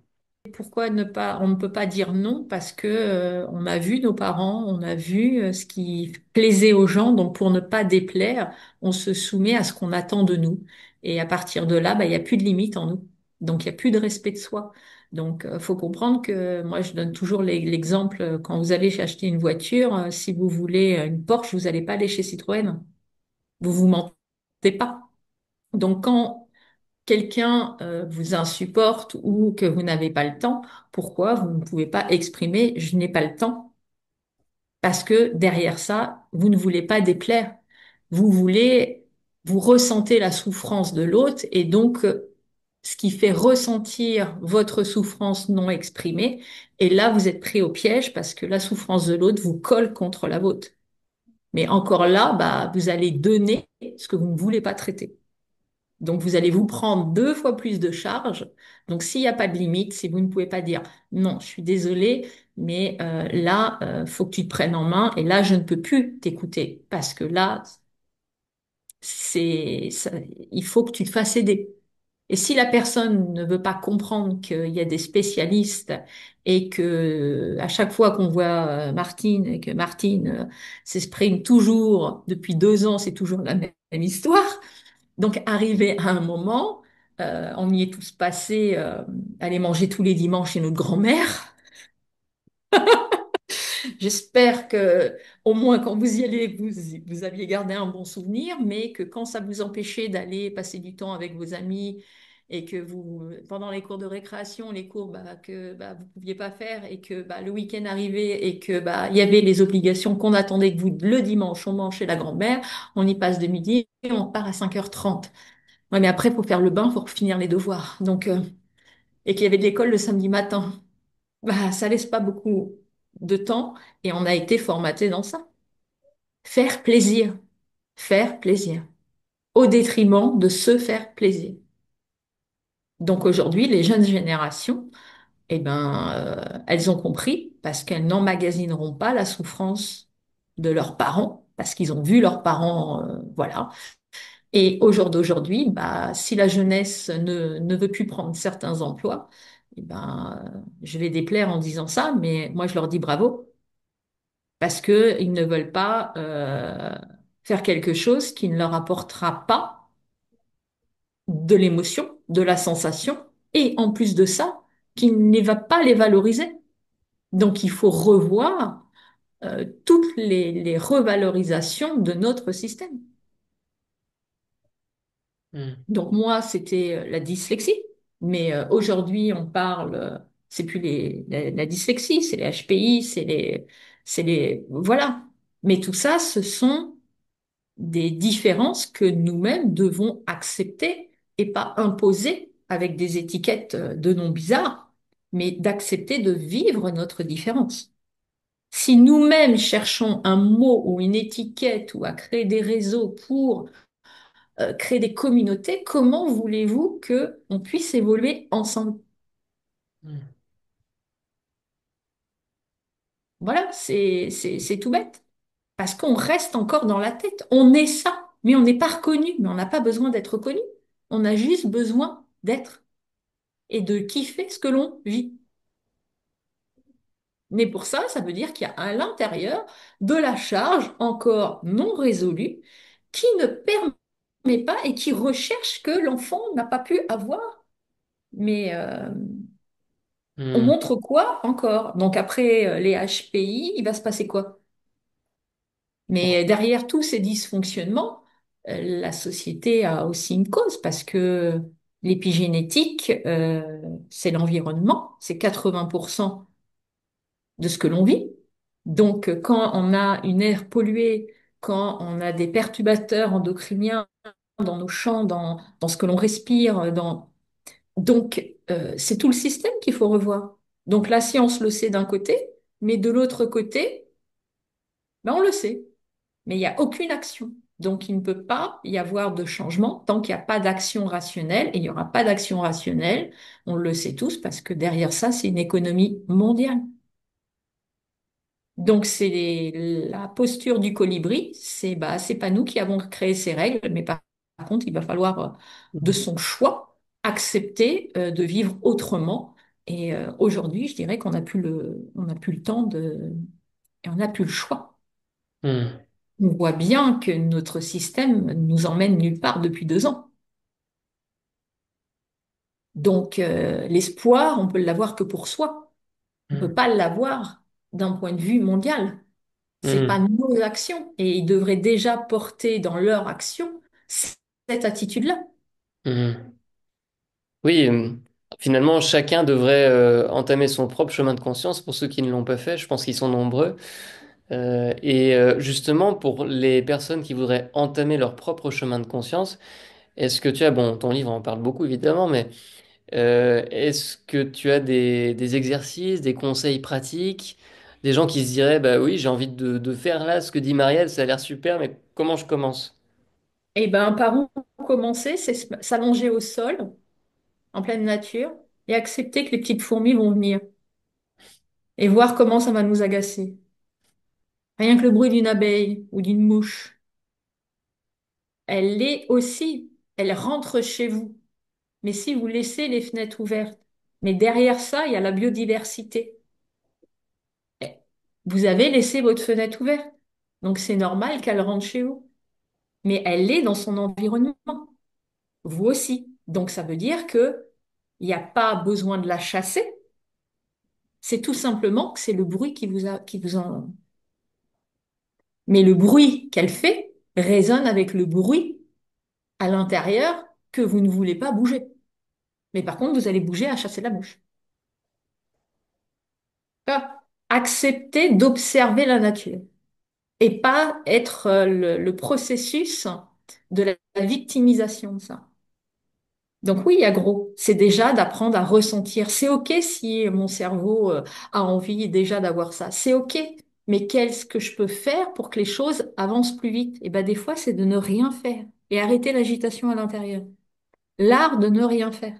Pourquoi ne pas, on ne peut pas dire non parce que on a vu nos parents, on a vu ce qui plaisait aux gens, donc pour ne pas déplaire, on se soumet à ce qu'on attend de nous. Et à partir de là, bah, il n'y a plus de limite en nous. Donc il n'y a plus de respect de soi. Donc faut comprendre que moi je donne toujours l'exemple quand vous allez acheter une voiture, si vous voulez une Porsche, vous n'allez pas aller chez Citroën. Vous mentez pas. Donc quand quelqu'un vous insupporte ou que vous n'avez pas le temps, pourquoi vous ne pouvez pas exprimer je n'ai pas le temps? Parce que derrière ça, vous ne voulez pas déplaire. Vous voulez, vous ressentez la souffrance de l'autre et donc ce qui fait ressentir votre souffrance non exprimée. Et là, vous êtes pris au piège parce que la souffrance de l'autre vous colle contre la vôtre. Mais encore là, bah, vous allez donner ce que vous ne voulez pas traiter. Donc, vous allez vous prendre 2 fois plus de charges. Donc, s'il n'y a pas de limite, si vous ne pouvez pas dire non, je suis désolée, mais là, faut que tu te prennes en main et là, je ne peux plus t'écouter parce que là, il faut que tu te fasses aider. Et si la personne ne veut pas comprendre qu'il y a des spécialistes et que à chaque fois qu'on voit Martine et que Martine s'exprime toujours depuis 2 ans, c'est toujours la même histoire. Donc, arrivé à un moment, on y est tous passés, aller manger tous les dimanches chez notre grand-mère. J'espère que, au moins, quand vous y allez, vous aviez gardé un bon souvenir, mais que quand ça vous empêchait d'aller passer du temps avec vos amis et que vous, pendant les cours de récréation, les cours bah, que bah, vous pouviez pas faire et que bah, le week-end arrivait et que bah, il y avait les obligations qu'on attendait que vous, le dimanche, on mange chez la grand-mère, on y passe de midi et on part à 5h30. Ouais, mais après, pour faire le bain, pour finir les devoirs. Donc, et qu'il y avait de l'école le samedi matin. Bah, ça laisse pas beaucoup de temps et on a été formaté dans ça. Faire plaisir. Faire plaisir. Au détriment de se faire plaisir. Donc aujourd'hui, les jeunes générations, eh ben, elles ont compris parce qu'elles n'emmagasineront pas la souffrance de leurs parents, parce qu'ils ont vu leurs parents, voilà. Et au jour d'aujourd'hui, bah, si la jeunesse ne veut plus prendre certains emplois, eh ben, je vais déplaire en disant ça, mais moi je leur dis bravo, parce que ils ne veulent pas faire quelque chose qui ne leur apportera pas de l'émotion, de la sensation, et en plus de ça, qui ne va pas les valoriser. Donc il faut revoir toutes les revalorisations de notre système. Hmm. Donc moi, c'était la dyslexie, mais aujourd'hui, on parle, c'est plus la dyslexie, c'est les HPI, voilà. Mais tout ça, ce sont des différences que nous-mêmes devons accepter et pas imposer avec des étiquettes de noms bizarres, mais d'accepter de vivre notre différence. Si nous-mêmes cherchons un mot ou une étiquette ou à créer des réseaux pour créer des communautés, comment voulez-vous que on puisse évoluer ensemble? Hmm. Voilà, c'est tout bête. Parce qu'on reste encore dans la tête. On est ça, mais on n'est pas reconnu. Mais on n'a pas besoin d'être reconnu. On a juste besoin d'être et de kiffer ce que l'on vit. Mais pour ça, ça veut dire qu'il y a à l'intérieur de la charge encore non résolue qui ne permet pas et qui recherche que l'enfant n'a pas pu avoir. Mais on Hmm. montre quoi encore? Donc après les HPI, il va se passer quoi? Mais derrière tous ces dysfonctionnements, la société a aussi une cause parce que l'épigénétique, c'est l'environnement, c'est 80% de ce que l'on vit. Donc, quand on a une air polluée, quand on a des perturbateurs endocriniens dans nos champs, dans ce que l'on respire, c'est tout le système qu'il faut revoir. Donc, la science le sait d'un côté, mais de l'autre côté, ben, on le sait, mais il n'y a aucune action. Donc, il ne peut pas y avoir de changement tant qu'il n'y a pas d'action rationnelle, et il n'y aura pas d'action rationnelle, on le sait tous, parce que derrière ça, c'est une économie mondiale. Donc, la posture du colibri, c'est pas nous qui avons créé ces règles, mais par contre, il va falloir, de son choix, accepter, de vivre autrement. Et aujourd'hui, je dirais on n'a plus le temps et on n'a plus le choix. Hmm. On voit bien que notre système nous emmène nulle part depuis 2 ans. Donc, l'espoir, on peut l'avoir que pour soi. On peut Hmm. pas l'avoir d'un point de vue mondial. C'est pas Hmm. nos actions. Et ils devraient déjà porter dans leur action cette attitude-là. Hmm. Oui, finalement, chacun devrait entamer son propre chemin de conscience pour ceux qui ne l'ont pas fait. Je pense qu'ils sont nombreux. Justement, pour les personnes qui voudraient entamer leur propre chemin de conscience, est-ce que tu as, bon, ton livre en parle beaucoup évidemment, mais est-ce que tu as des exercices, des conseils pratiques, des gens qui se diraient, bah oui, j'ai envie de faire là ce que dit Marielle, ça a l'air super, mais comment je commence? Et ben, par où commencer? C'est s'allonger au sol, en pleine nature, et accepter que les petites fourmis vont venir et voir comment ça va nous agacer. Rien que le bruit d'une abeille ou d'une mouche, elle l'est aussi, elle rentre chez vous. Mais si vous laissez les fenêtres ouvertes, mais derrière ça, il y a la biodiversité. Eh, vous avez laissé votre fenêtre ouverte, donc c'est normal qu'elle rentre chez vous. Mais elle est dans son environnement, vous aussi. Donc ça veut dire que il n'y a pas besoin de la chasser, c'est tout simplement que c'est le bruit qui vous en... Mais le bruit qu'elle fait résonne avec le bruit à l'intérieur que vous ne voulez pas bouger. Mais par contre, vous allez bouger à chasser la mouche. Ah, accepter d'observer la nature et pas être le processus de la victimisation de ça. Donc oui, il y a gros. C'est déjà d'apprendre à ressentir. C'est OK si mon cerveau a envie déjà d'avoir ça. C'est OK. Mais qu'est-ce que je peux faire pour que les choses avancent plus vite? Et ben des fois, c'est de ne rien faire et arrêter l'agitation à l'intérieur. L'art de ne rien faire.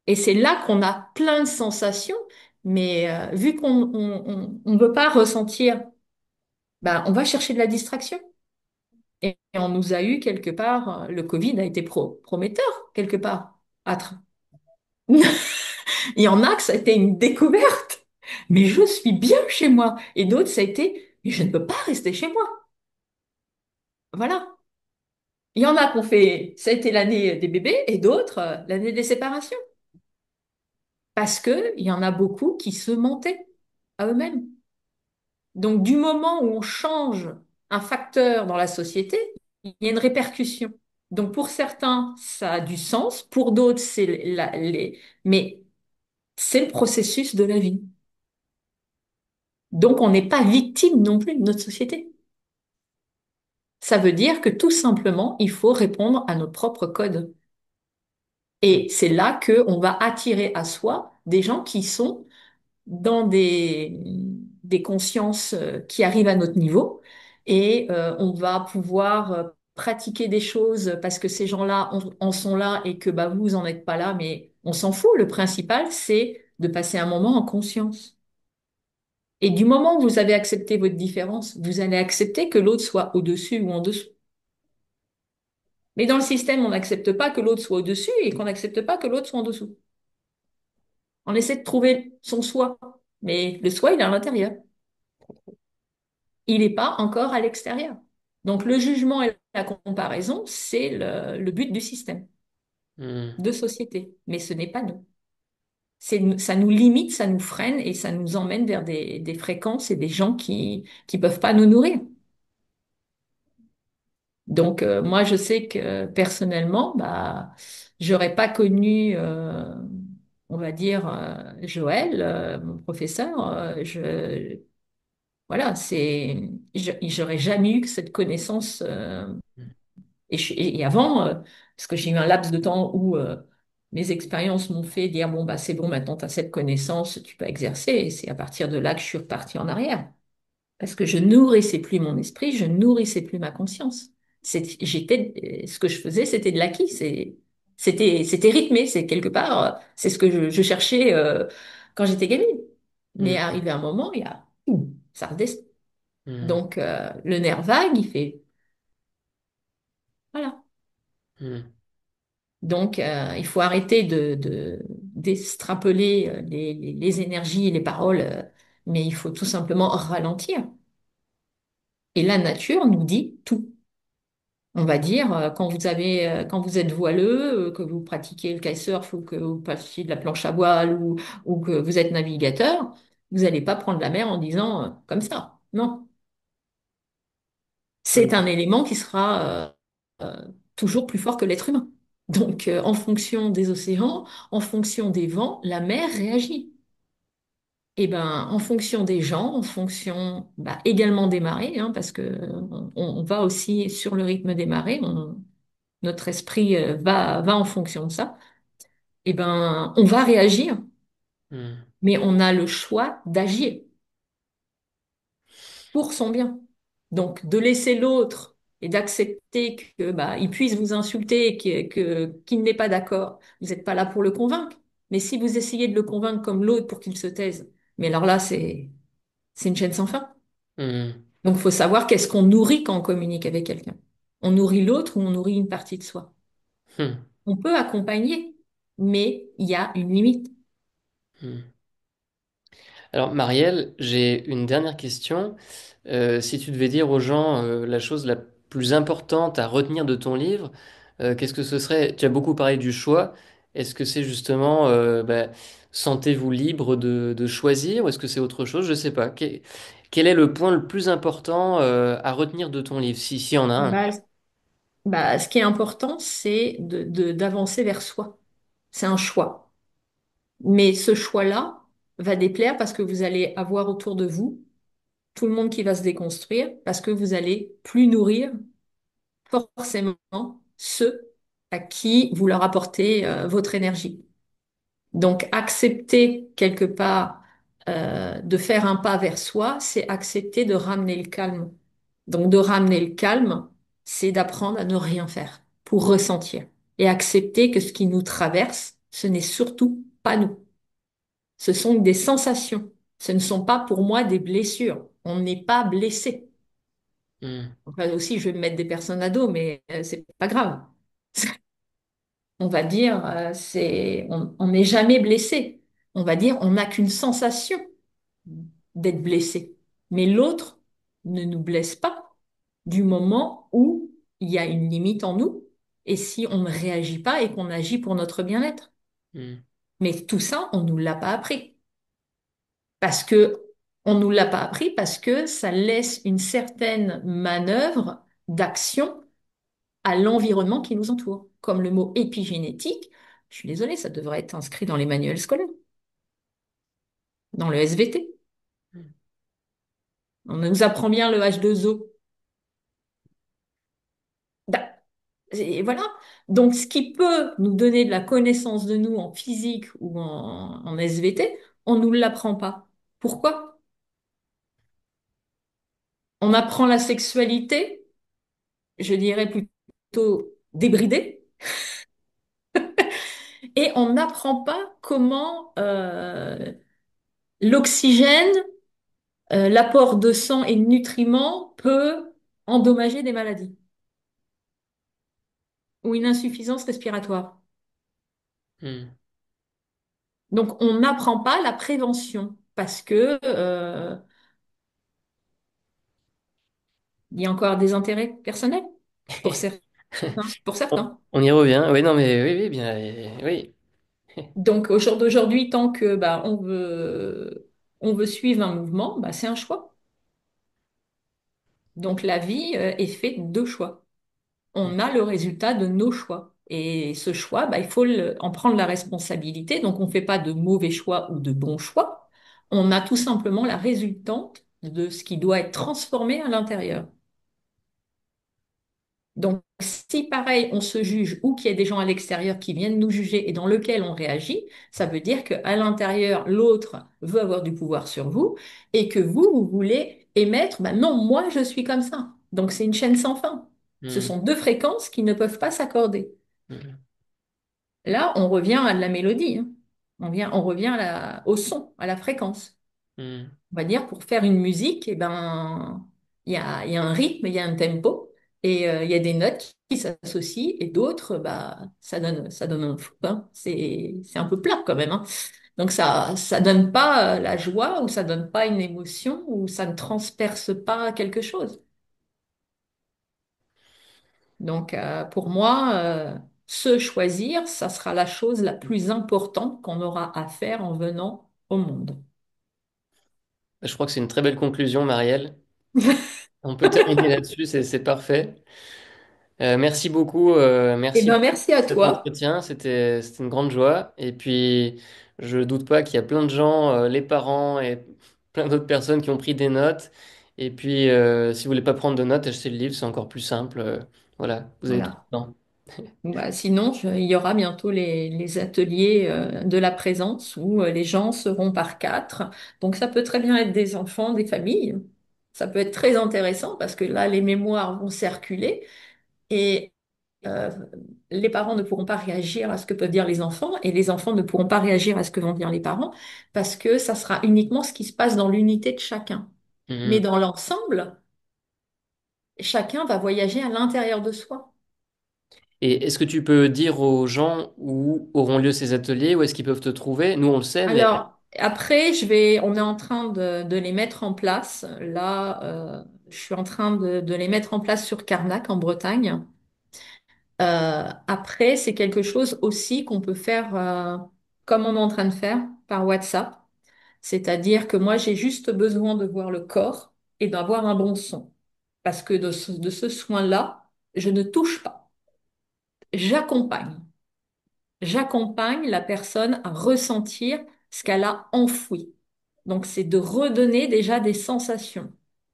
Et c'est là qu'on a plein de sensations, mais vu qu'on ne veut pas ressentir, ben, on va chercher de la distraction. Et on nous a eu quelque part, le Covid a été prometteur quelque part. Il y en a que ça a été une découverte. Mais je suis bien chez moi. Et d'autres, ça a été, mais je ne peux pas rester chez moi. Voilà. Il y en a qui ont fait, ça a été l'année des bébés et d'autres, l'année des séparations. Parce que il y en a beaucoup qui se mentaient à eux-mêmes. Donc, du moment où on change un facteur dans la société, il y a une répercussion. Donc, pour certains, ça a du sens. Pour d'autres, mais c'est le processus de la vie. Donc, on n'est pas victime non plus de notre société. Ça veut dire que tout simplement, il faut répondre à notre propre code. Et c'est là que on va attirer à soi des gens qui sont dans des consciences qui arrivent à notre niveau et on va pouvoir pratiquer des choses parce que ces gens-là en sont là et que bah, vous en êtes pas là, mais on s'en fout. Le principal, c'est de passer un moment en conscience. Et du moment où vous avez accepté votre différence, vous allez accepter que l'autre soit au-dessus ou en dessous. Mais dans le système, on n'accepte pas que l'autre soit au-dessus et qu'on n'accepte pas que l'autre soit en dessous. On essaie de trouver son soi, mais le soi, il est à l'intérieur. Il n'est pas encore à l'extérieur. Donc le jugement et la comparaison, c'est le but du système Hmm. de société, mais ce n'est pas nous. Ça nous limite, ça nous freine et ça nous emmène vers des fréquences et des gens qui peuvent pas nous nourrir. Donc moi, je sais que personnellement, bah, j'aurais pas connu, on va dire, Joël, mon professeur. Voilà, j'aurais jamais eu cette connaissance. Et avant, parce que j'ai eu un laps de temps où mes expériences m'ont fait dire, bon, bah, c'est bon, maintenant tu as cette connaissance, tu peux exercer. Et c'est à partir de là que je suis repartie en arrière. Parce que je nourrissais plus mon esprit, je nourrissais plus ma conscience. Ce que je faisais, c'était de l'acquis. C'était rythmé. C'est quelque part, c'est ce que je cherchais quand j'étais gamine. Mais Hmm. arrivé un moment, ça redescend. Hmm. Donc, le nerf vague, il fait, voilà. Hmm. Donc, il faut arrêter d'extrapoler les énergies et les paroles, mais il faut tout simplement ralentir. Et la nature nous dit tout. On va dire, quand vous êtes voileux, que vous pratiquez le kitesurf ou que vous passiez de la planche à voile ou que vous êtes navigateur, vous n'allez pas prendre la mer en disant comme ça. Non. C'est un Hmm. élément qui sera toujours plus fort que l'être humain. Donc, en fonction des océans, en fonction des vents, la mer réagit. Et ben, en fonction des gens, en fonction bah, également des marées, hein, parce que on va aussi sur le rythme des marées, notre esprit va en fonction de ça. Et ben, on va réagir, Hmm. mais on a le choix d'agir pour son bien. Donc, de laisser l'autre et d'accepter que bah, il puisse vous insulter, qu'il n'est pas d'accord, vous n'êtes pas là pour le convaincre. Mais si vous essayez de le convaincre comme l'autre pour qu'il se taise, mais alors là, c'est une chaîne sans fin. Hmm. Donc, il faut savoir qu'est-ce qu'on nourrit quand on communique avec quelqu'un. On nourrit l'autre ou on nourrit une partie de soi. Hmm. On peut accompagner, mais il y a une limite. Hmm. Alors, Marielle, j'ai une dernière question. Si tu devais dire aux gens la chose la plus importante à retenir de ton livre, qu'est-ce que ce serait? Tu as beaucoup parlé du choix. Est-ce que c'est justement bah, sentez-vous libre de choisir ou est-ce que c'est autre chose? Je sais pas. Quel est le point le plus important à retenir de ton livre, si y en a un? Bah, bah, ce qui est important, c'est d'avancer vers soi. C'est un choix. Mais ce choix-là va déplaire parce que vous allez avoir autour de vous tout le monde qui va se déconstruire parce que vous allez plus nourrir forcément ceux à qui vous leur apportez votre énergie. Donc, accepter quelque part de faire un pas vers soi, c'est accepter de ramener le calme. Donc, de ramener le calme, c'est d'apprendre à ne rien faire pour ressentir et accepter que ce qui nous traverse, ce n'est surtout pas nous. Ce sont des sensations. Ce ne sont pas pour moi des blessures. On n'est pas blessé. Hmm. Enfin, aussi, je vais me mettre des personnes à dos, mais c'est pas grave. On va dire, on n'est jamais blessé. On va dire, on n'a qu'une sensation d'être blessé. Mais l'autre ne nous blesse pas du moment où il y a une limite en nous et si on ne réagit pas et qu'on agit pour notre bien-être. Hmm. Mais tout ça, on nous l'a pas appris. Parce que on nous l'a pas appris parce que ça laisse une certaine manœuvre d'action à l'environnement qui nous entoure. Comme le mot épigénétique, je suis désolée, ça devrait être inscrit dans les manuels scolaires, dans le SVT. On nous apprend bien le H2O. Bah, et voilà. Donc, ce qui peut nous donner de la connaissance de nous en physique ou en SVT, On nous l'apprend pas. Pourquoi? On apprend la sexualité, je dirais plutôt débridée, et on n'apprend pas comment l'oxygène, l'apport de sang et de nutriments peut endommager des maladies ou une insuffisance respiratoire. Hmm. Donc, on n'apprend pas la prévention parce que il y a encore des intérêts personnels pour certains. Pour certains. On y revient. Oui, non, mais oui, oui, bien, oui. Donc, au jour d'aujourd'hui, tant que bah, on veut suivre un mouvement, bah, c'est un choix. Donc, la vie est faite de choix. On a le résultat de nos choix. Et ce choix, bah, il faut en prendre la responsabilité. Donc, on ne fait pas de mauvais choix ou de bons choix. On a tout simplement la résultante de ce qui doit être transformé à l'intérieur. Donc, si pareil, on se juge ou qu'il y a des gens à l'extérieur qui viennent nous juger et dans lequel on réagit, ça veut dire qu'à l'intérieur, l'autre veut avoir du pouvoir sur vous et que vous voulez émettre, bah non, moi, je suis comme ça. Donc, c'est une chaîne sans fin. Ce Hmm, sont deux fréquences qui ne peuvent pas s'accorder. hmm, Là, on revient à de la mélodie, hein. On revient au son, à la fréquence. hmm. On va dire, pour faire une musique, eh ben, il y a un rythme, il y a un tempo, et il y a des notes qui s'associent, et d'autres, bah, ça donne un flou, hein. C'est un peu plat quand même, hein. Donc ça donne pas la joie, ou ça donne pas une émotion, ou ça ne transperce pas quelque chose. Donc pour moi, se choisir, ça sera la chose la plus importante qu'on aura à faire en venant au monde. Je crois que c'est une très belle conclusion, Marielle. On peut terminer là-dessus, c'est parfait. Merci beaucoup, Eh merci bien, pour merci à cet toi. entretien, c'était une grande joie. Et puis, je doute pas qu'il y a plein de gens, les parents et plein d'autres personnes qui ont pris des notes. Et puis, si vous voulez pas prendre de notes, achetez le livre, c'est encore plus simple. Voilà, vous avez tout Voilà. le temps. Bah, sinon, il y aura bientôt les ateliers de la présence où les gens seront par quatre. Donc ça peut très bien être des enfants, des familles. Ça peut être très intéressant parce que là, les mémoires vont circuler et euh, les parents ne pourront pas réagir à ce que peuvent dire les enfants et les enfants ne pourront pas réagir à ce que vont dire les parents parce que ça sera uniquement ce qui se passe dans l'unité de chacun. Mais Mhm. dans l'ensemble, chacun va voyager à l'intérieur de soi. Et est-ce que tu peux dire aux gens où auront lieu ces ateliers, où est-ce qu'ils peuvent te trouver? Nous, on le sait, mais... Alors, après, on est en train de les mettre en place. Là, je suis en train de les mettre en place sur Carnac, en Bretagne. Après, c'est quelque chose aussi qu'on peut faire comme on est en train de faire par WhatsApp. C'est-à-dire que moi, j'ai juste besoin de voir le corps et d'avoir un bon son. Parce que de ce soin-là, je ne touche pas. J'accompagne. J'accompagne la personne à ressentir ce qu'elle a enfoui. Donc, c'est de redonner déjà des sensations.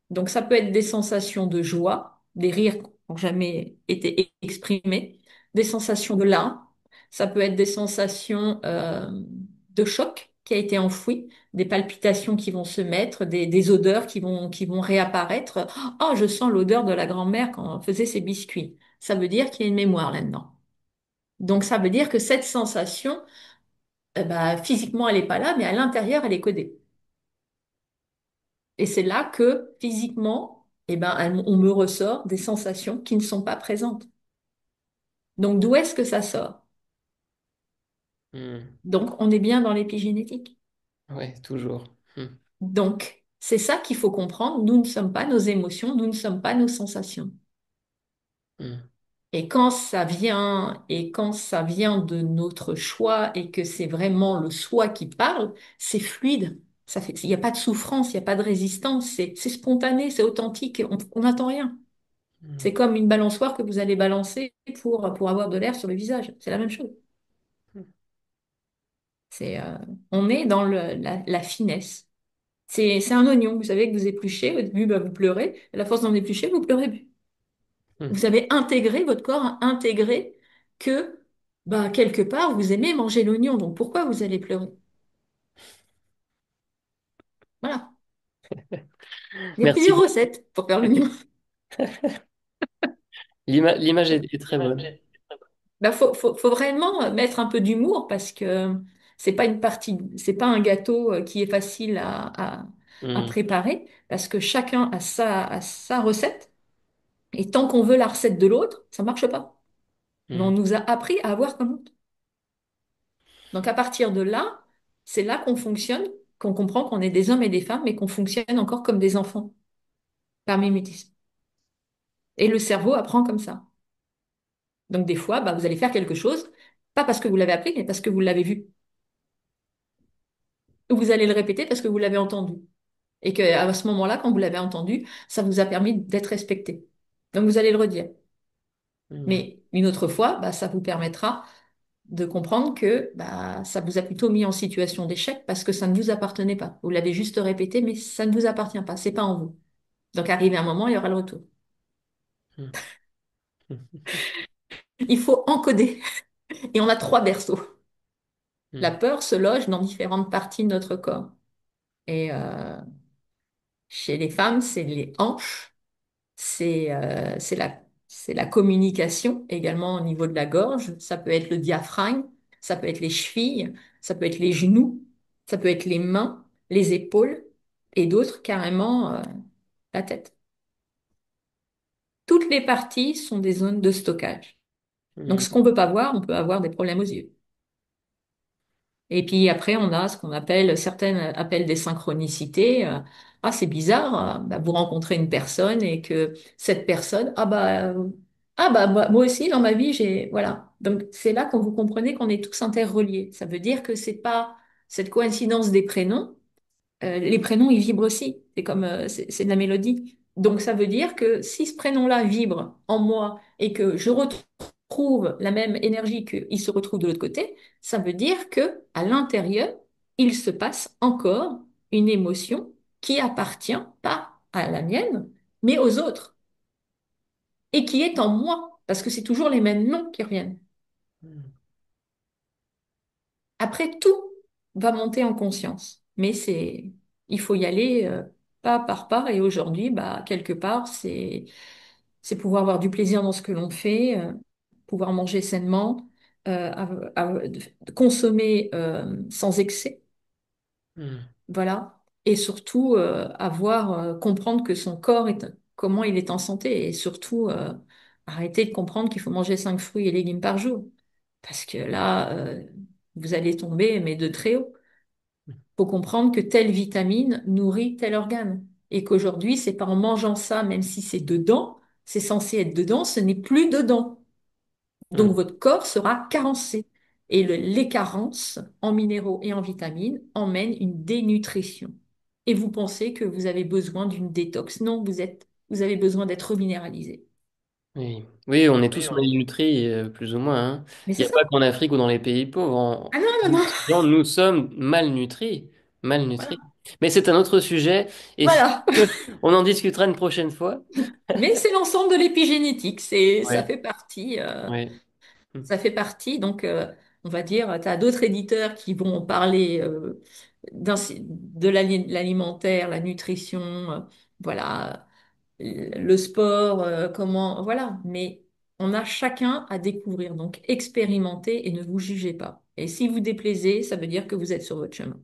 Donc, ça peut être des sensations de joie, des rires qui n'ont jamais été exprimés, des sensations de larmes. Ça peut être des sensations de choc qui a été enfoui, des palpitations qui vont se mettre, des odeurs qui vont réapparaître. Oh, je sens l'odeur de la grand-mère quand on faisait ses biscuits. Ça veut dire qu'il y a une mémoire là-dedans. Donc, ça veut dire que cette sensation, bah, physiquement, elle n'est pas là, mais à l'intérieur, elle est codée. Et c'est là que, physiquement, on me ressort des sensations qui ne sont pas présentes. Donc, d'où est-ce que ça sort? Hmm. Donc, on est bien dans l'épigénétique. Ouais, toujours. Hmm. Donc, c'est ça qu'il faut comprendre. Nous ne sommes pas nos émotions, nous ne sommes pas nos sensations. Hmm. Et quand ça vient de notre choix et que c'est vraiment le soi qui parle, c'est fluide. Il n'y a pas de souffrance, il n'y a pas de résistance, c'est spontané, c'est authentique, on n'attend rien. C'est Hmm. comme une balançoire que vous allez balancer pour avoir de l'air sur le visage. C'est la même chose. C'est, on est dans la finesse. C'est un oignon, vous savez, que vous épluchez, au début, bah, vous pleurez, à la force d'en éplucher, vous pleurez plus. Hmm. Vous avez intégré, votre corps a intégré que, bah, quelque part, vous aimez manger l'oignon, donc pourquoi vous allez pleurer? Voilà. Il y a Merci plusieurs beaucoup. recettes pour faire l'oignon. L'image est très bonne. Ben, faut vraiment mettre un peu d'humour parce que c'est pas une partie, c'est pas un gâteau qui est facile à Hmm, préparer parce que chacun a sa recette et tant qu'on veut la recette de l'autre, ça marche pas. Mais on hmm, nous a appris à avoir comme autre. Donc à partir de là, c'est là qu'on fonctionne, qu'on comprend qu'on est des hommes et des femmes, mais qu'on fonctionne encore comme des enfants par mimétisme. Et le cerveau apprend comme ça. Donc des fois, bah, vous allez faire quelque chose, pas parce que vous l'avez appris, mais parce que vous l'avez vu. Ou vous allez le répéter parce que vous l'avez entendu. Et qu'à ce moment-là, quand vous l'avez entendu, ça vous a permis d'être respecté. Donc vous allez le redire. hmm, Mais une autre fois, bah, ça vous permettra de comprendre que bah, ça vous a plutôt mis en situation d'échec parce que ça ne vous appartenait pas. Vous l'avez juste répété, mais ça ne vous appartient pas, c'est pas en vous. Donc arrivé un moment, il y aura le retour. hmm, Il faut encoder. Et on a trois berceaux. La hmm, peur se loge dans différentes parties de notre corps. Et chez les femmes, c'est les hanches, c'est la communication également au niveau de la gorge. Ça peut être le diaphragme, ça peut être les chevilles, ça peut être les genoux, ça peut être les mains, les épaules et d'autres carrément la tête. Toutes les parties sont des zones de stockage. Donc hmm, ce qu'on ne peut pas voir, on peut avoir des problèmes aux yeux. Et puis après, on a ce qu'on appelle, certaines appellent des synchronicités. Ah, c'est bizarre, bah, vous rencontrez une personne et que cette personne, moi aussi dans ma vie, voilà. Donc c'est là qu'on vous comprenez qu'on est tous interreliés. Ça veut dire que c'est pas cette coïncidence des prénoms. Les prénoms, ils vibrent aussi. C'est comme, c'est de la mélodie. Donc, ça veut dire que si ce prénom-là vibre en moi et que je retrouve la même énergie qu'il se retrouve de l'autre côté, ça veut dire que à l'intérieur, il se passe encore une émotion qui appartient pas à la mienne, mais aux autres et qui est en moi, parce que c'est toujours les mêmes noms qui reviennent. hmm. Après, tout va monter en conscience, mais il faut y aller pas par pas. Et aujourd'hui, bah, quelque part, c'est pouvoir avoir du plaisir dans ce que l'on fait, pouvoir manger sainement, de consommer sans excès, Hmm. voilà. Et surtout, comprendre que son corps comment il est en santé. Et surtout, arrêter de comprendre qu'il faut manger 5 fruits et légumes par jour. Parce que là, vous allez tomber, mais de très haut. Faut comprendre que telle vitamine nourrit tel organe. Et qu'aujourd'hui, c'est pas en mangeant ça, même si c'est dedans, c'est censé être dedans, ce n'est plus dedans. Hmm. Donc votre corps sera carencé. Et les carences en minéraux et en vitamines emmènent une dénutrition. Et vous pensez que vous avez besoin d'une détox. Non, vous avez besoin d'être reminéralisé. Oui. Oui, on est tous malnutris, plus ou moins, hein. Mais Il c'est n'y a ça. pas qu'en Afrique ou dans les pays pauvres. Ah non, non, En non. Occident, nous sommes malnutris. Malnutris. Voilà. Mais c'est un autre sujet et Voilà. on en discutera une prochaine fois. Mais c'est l'ensemble de l'épigénétique. Ça Oui, fait partie. oui. Ça fait partie, donc on va dire, tu as d'autres éditeurs qui vont parler de l'alimentaire, la nutrition, voilà, le sport, comment, voilà. Mais on a chacun à découvrir, donc expérimentez et ne vous jugez pas. Et si vous déplaisez, ça veut dire que vous êtes sur votre chemin.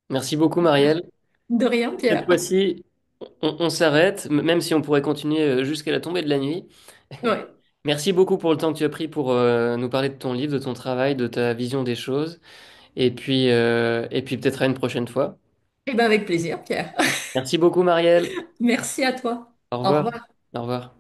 Merci beaucoup, Marielle. De rien, Cette Pierre. fois-ci, on s'arrête, même si on pourrait continuer jusqu'à la tombée de la nuit. Ouais. Merci beaucoup pour le temps que tu as pris pour nous parler de ton livre, de ton travail, de ta vision des choses. Et puis peut-être à une prochaine fois. Eh bien, avec plaisir, Pierre. Merci beaucoup, Marielle. Merci à toi. Au Au revoir. revoir. Au revoir.